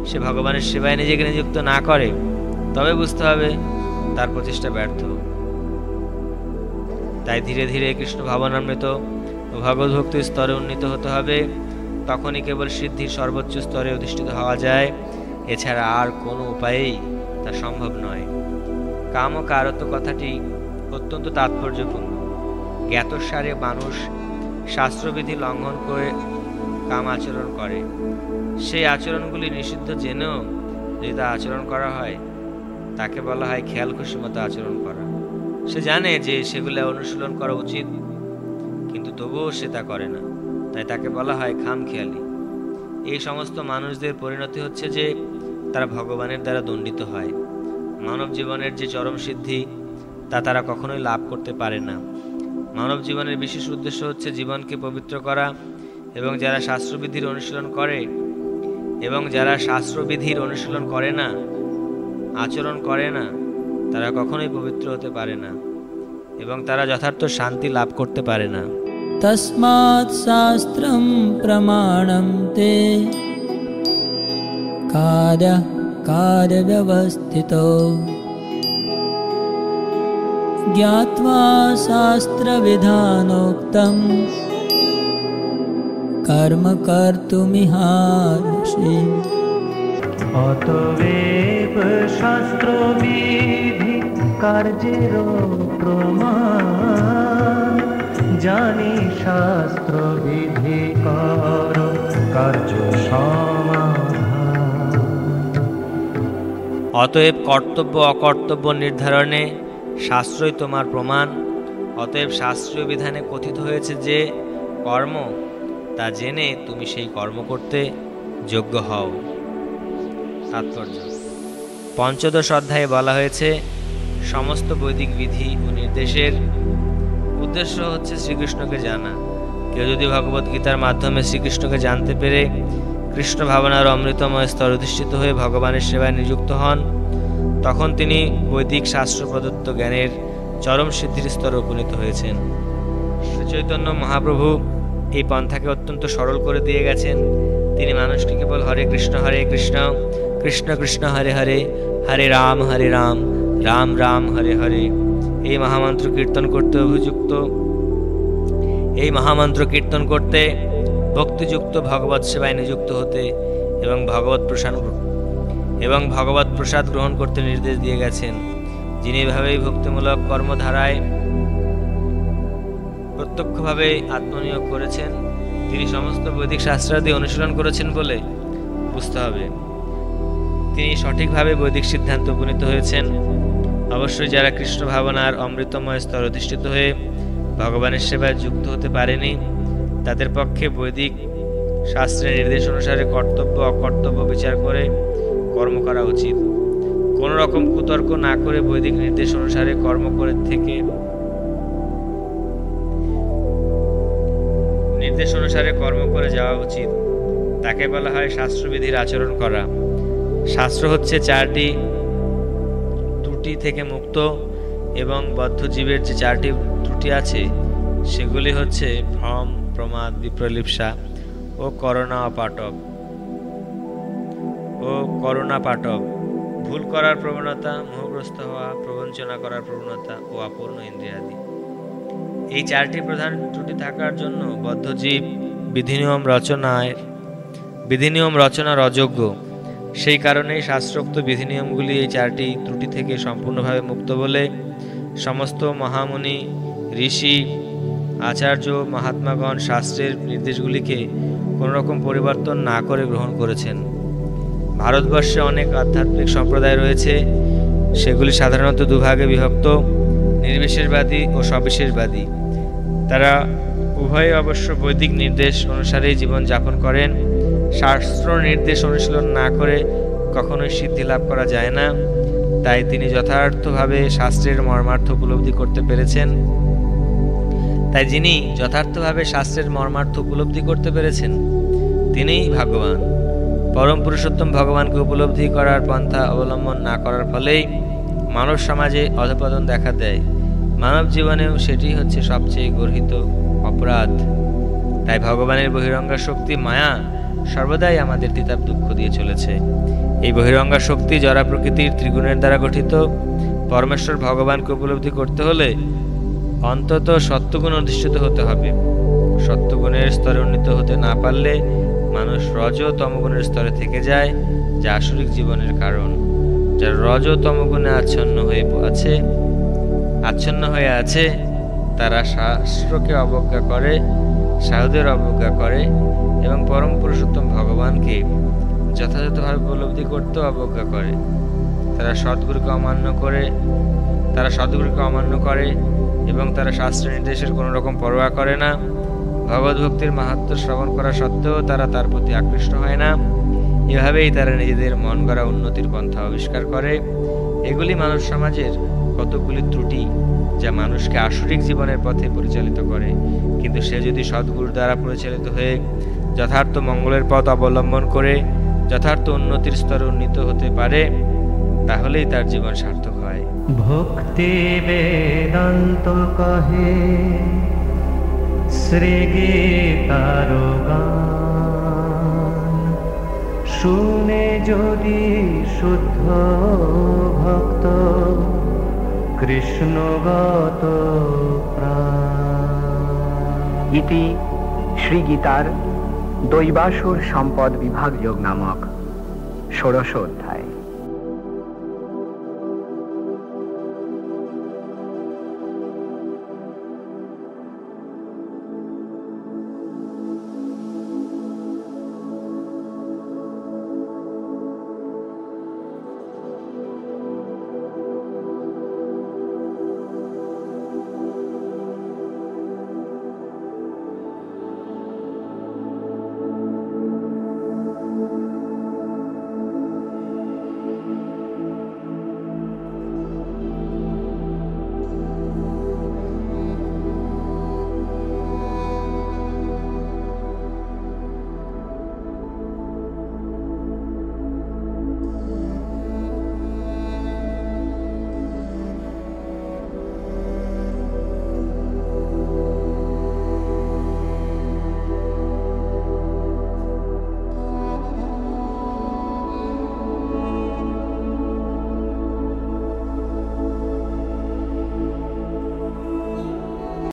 [SPEAKER 3] সে ভগবানের সেবায় নিজেকে নিযুক্ত না করে তবে বুঝতে হবে তার প্রচেষ্টা ব্যর্থ। তাই ধীরে ধীরে কৃষ্ণ ভাবনামৃত ও ভগবত ভক্তির স্তরে উন্নীত হতে হবে। তখনই কেবল সিদ্ধির সর্বোচ্চ স্তরে অধিষ্ঠিত হওয়া যায়, এছাড়া আর কোনো উপায়েই তা সম্ভব নয়। কাম ও কারত্ব কথাটি অত্যন্ত তাৎপর্যপূর্ণ। জ্ঞাতসারে মানুষ শাস্ত্রবিধি লঙ্ঘন করে কাম আচরণ করে। সেই আচরণগুলি নিষিদ্ধ জেনেও যদি তা আচরণ করা হয় তাকে বলা হয় খেয়াল খুশি মতো আচরণ করা। সে জানে যে সেগুলো অনুশীলন করা উচিত, কিন্তু তবুও সে তা করে না, তাই তাকে বলা হয় খামখেয়ালি। এই সমস্ত মানুষদের পরিণতি হচ্ছে যে তারা ভগবানের দ্বারা দণ্ডিত হয়। মানব জীবনের যে চরম সিদ্ধি তা তারা কখনোই লাভ করতে পারে না। মানব জীবনের বিশেষ উদ্দেশ্য হচ্ছে জীবনকে পবিত্র করা, এবং যারা শাস্ত্রবিধির অনুশীলন করে না, আচরণ করে না, তারা কখনোই পবিত্র হতে পারে না এবং তারা যথার্থ শান্তি লাভ করতে পারে না।
[SPEAKER 1] তস্মাৎ শাস্ত্রম প্রমাণম তে কার্য ব্যবস্থিতো জ্ঞাত্বা শাস্ত্রবিধানোক্তম কর্ম কর্তুমিহার্ষি।
[SPEAKER 2] অতএব শাস্ত্রবিধি কার্যের প্রমাণ, জানি শাস্ত্রবিধি কর কার্য সমাধান।
[SPEAKER 3] অতএব কর্তব্য অকর্তব্য নির্ধারণে শাস্ত্রই তোমার প্রমাণ। অতএব শাস্ত্রীয় বিধানে কথিত হয়েছে যে কর্ম, তা জেনে তুমি সেই কর্ম করতে যোগ্য হও। তাৎপর্য: পঞ্চদশ অধ্যায়ে বলা হয়েছে সমস্ত বৈদিক বিধি ও নির্দেশের উদ্দেশ্য হচ্ছে শ্রীকৃষ্ণকে জানা। কেউ যদি ভগবদ্গীতার মাধ্যমে শ্রীকৃষ্ণকে জানতে পেরে কৃষ্ণ ভাবনার অমৃতময় স্তর অধিষ্ঠিত হয়ে ভগবানের সেবায় নিযুক্ত হন, তখন তিনি বৈদিক শাস্ত্র প্রদত্ত জ্ঞানের চরম সিদ্ধির স্তরে উপনীত হয়েছেন। শ্রীচৈতন্য মহাপ্রভু এই পন্থাকে অত্যন্ত সরল করে দিয়ে গেছেন। তিনি মানুষকে কেবল হরে কৃষ্ণ কৃষ্ণ কৃষ্ণ হরে হরে, হরে রাম রাম রাম হরে হরে এই মহামন্ত্র কীর্তন করতে ভক্তিযুক্ত ভগবৎ সেবায় নিযুক্ত হতে এবং ভগবৎ প্রসাদ গ্রহণ করতে নির্দেশ দিয়ে গেছেন। যিনি এভাবেই ভক্তিমূলক কর্মধারায় প্রত্যক্ষভাবে আত্মনিয়োগ করেছেন, তিনি সমস্ত বৈদিক শাস্ত্রাদি অনুশীলন করেছেন বলে বুঝতে হবে। তিনি সঠিকভাবে বৈদিক সিদ্ধান্তে উপনীত হয়েছেন। অবশ্যই যারা কৃষ্ণ ভাবনার অমৃতময় স্তর অধিষ্ঠিত হয়ে ভগবানের সেবায় যুক্ত হতে পারেনি, তাদের পক্ষে বৈদিক শাস্ত্রের নির্দেশ অনুসারে কর্তব্য অকর্তব্য বিচার করে কর্ম করা উচিত। কোনো রকম কুতর্ক না করে বৈদিক নির্দেশ অনুসারে কর্ম করে যাওয়া উচিত। তাকে বলা হয় শাস্ত্রবিধির আচরণ করা। শাস্ত্র হচ্ছে চারটি ত্রুটি থেকে মুক্ত এবং বদ্ধজীবের যে 4টি ত্রুটি আছে সেগুলি হচ্ছে ভ্রম, প্রমাদ, বিপ্রলিপ্সা ও করুণা পাটব, ভুল করার প্রবণতা, মোহগ্রস্ত হওয়া, প্রবঞ্চনা করার প্রবণতা ও অপূর্ণ ইন্দ্রিয়াদি। এই 4টি প্রধান ত্রুটি থাকার জন্য বদ্ধজীব বিধিনিয়ম রচনার অযোগ্য। সেই কারণেই শাস্ত্রোক্ত বিধিনিয়মগুলি এই 4টি ত্রুটি থেকে সম্পূর্ণভাবে মুক্ত বলে সমস্ত মহামুনি, ঋষি, আচার্য, মহাত্মাগণ শাস্ত্রের নির্দেশগুলিকে কোনো রকম পরিবর্তন না করে গ্রহণ করেছেন। ভারতবর্ষে অনেক আধ্যাত্মিক সম্প্রদায় রয়েছে। সেগুলি সাধারণত দুভাগে বিভক্ত, নির্বিশেষবাদী ও সবিশেষবাদী। তারা উভয়ে অবশ্য বৈদিক নির্দেশ অনুসারেই জীবন যাপন করেন। শাস্ত্র নির্দেশ অনুশীলন না করে কখনোই সিদ্ধি লাভ করা যায় না। তাই তিনি যথার্থভাবে শাস্ত্রের মর্মার্থ উপলব্ধি করতে পেরেছেন। তিনিই ভাগ্যবান। পরম পুরুষোত্তম ভগবানকে উপলব্ধি করার পন্থা অবলম্বন না করার ফলেই মানব সমাজে অধঃপতন দেখা দেয়। মানব জীবনেও সেটি হচ্ছে সবচেয়ে গর্হিত অপরাধ। তাই ভগবানের বহিরঙ্গা শক্তি মায়া সর্বদাই আমাদের তিতাব দুঃখ দিয়ে চলেছে। এই বহিরঙ্গা শক্তি জড়া প্রকৃতির ত্রিগুণের দ্বারা গঠিত। পরমেশ্বর ভগবানকে উপলব্ধি করতে হলে অন্তত সত্যগুণ অধিষ্ঠিত হতে হবে। সত্যগুণের স্তরে উন্নীত হতে না পারলে মানুষ রজ তমগুণের স্তরে থেকে যায়, যা আসরিক জীবনের কারণ। যারা রজ তমগুণে আচ্ছন্ন হয়ে আছে তারা শাস্ত্রকে অবজ্ঞা করে, সাধুদের অবজ্ঞা করে এবং পরম পুরুষোত্তম ভগবানকে যথাযথভাবে উপলব্ধি করতেও অবজ্ঞা করে। তারা সদ্গুরুকে অমান্য করে এবং তারা শাস্ত্র নির্দেশের কোনো রকম পরোয়া করে না। ভগবদ্ভক্তির মাহাত্ম্য শ্রবণ করা সত্ত্বেও তারা তার প্রতি আকৃষ্ট হয় না। এভাবেই তারা নিজেদের মন গড়া উন্নতির পন্থা আবিষ্কার করে। এগুলি মানব সমাজের কতগুলি ত্রুটি যা মানুষকে আসরিক জীবনের পথে পরিচালিত করে। কিন্তু সে যদি সদ্গুরুর দ্বারা পরিচালিত হয়ে যথার্থ মঙ্গলের পথ অবলম্বন করে যথার্থ উন্নতির স্তরে উন্নীত হতে পারে, তাহলেই তার জীবন সার্থক হয়।
[SPEAKER 2] ভক্তি বেদান্ত কহে শ্রী গীতার গান, শুনে যদি শুদ্ধ ভক্ত কৃষ্ণগত প্রাণ।
[SPEAKER 4] ইতি শ্রী গীতার দৈবাসুর সম্পদ বিভাগ যোগ নামক 16 অধ্যায়।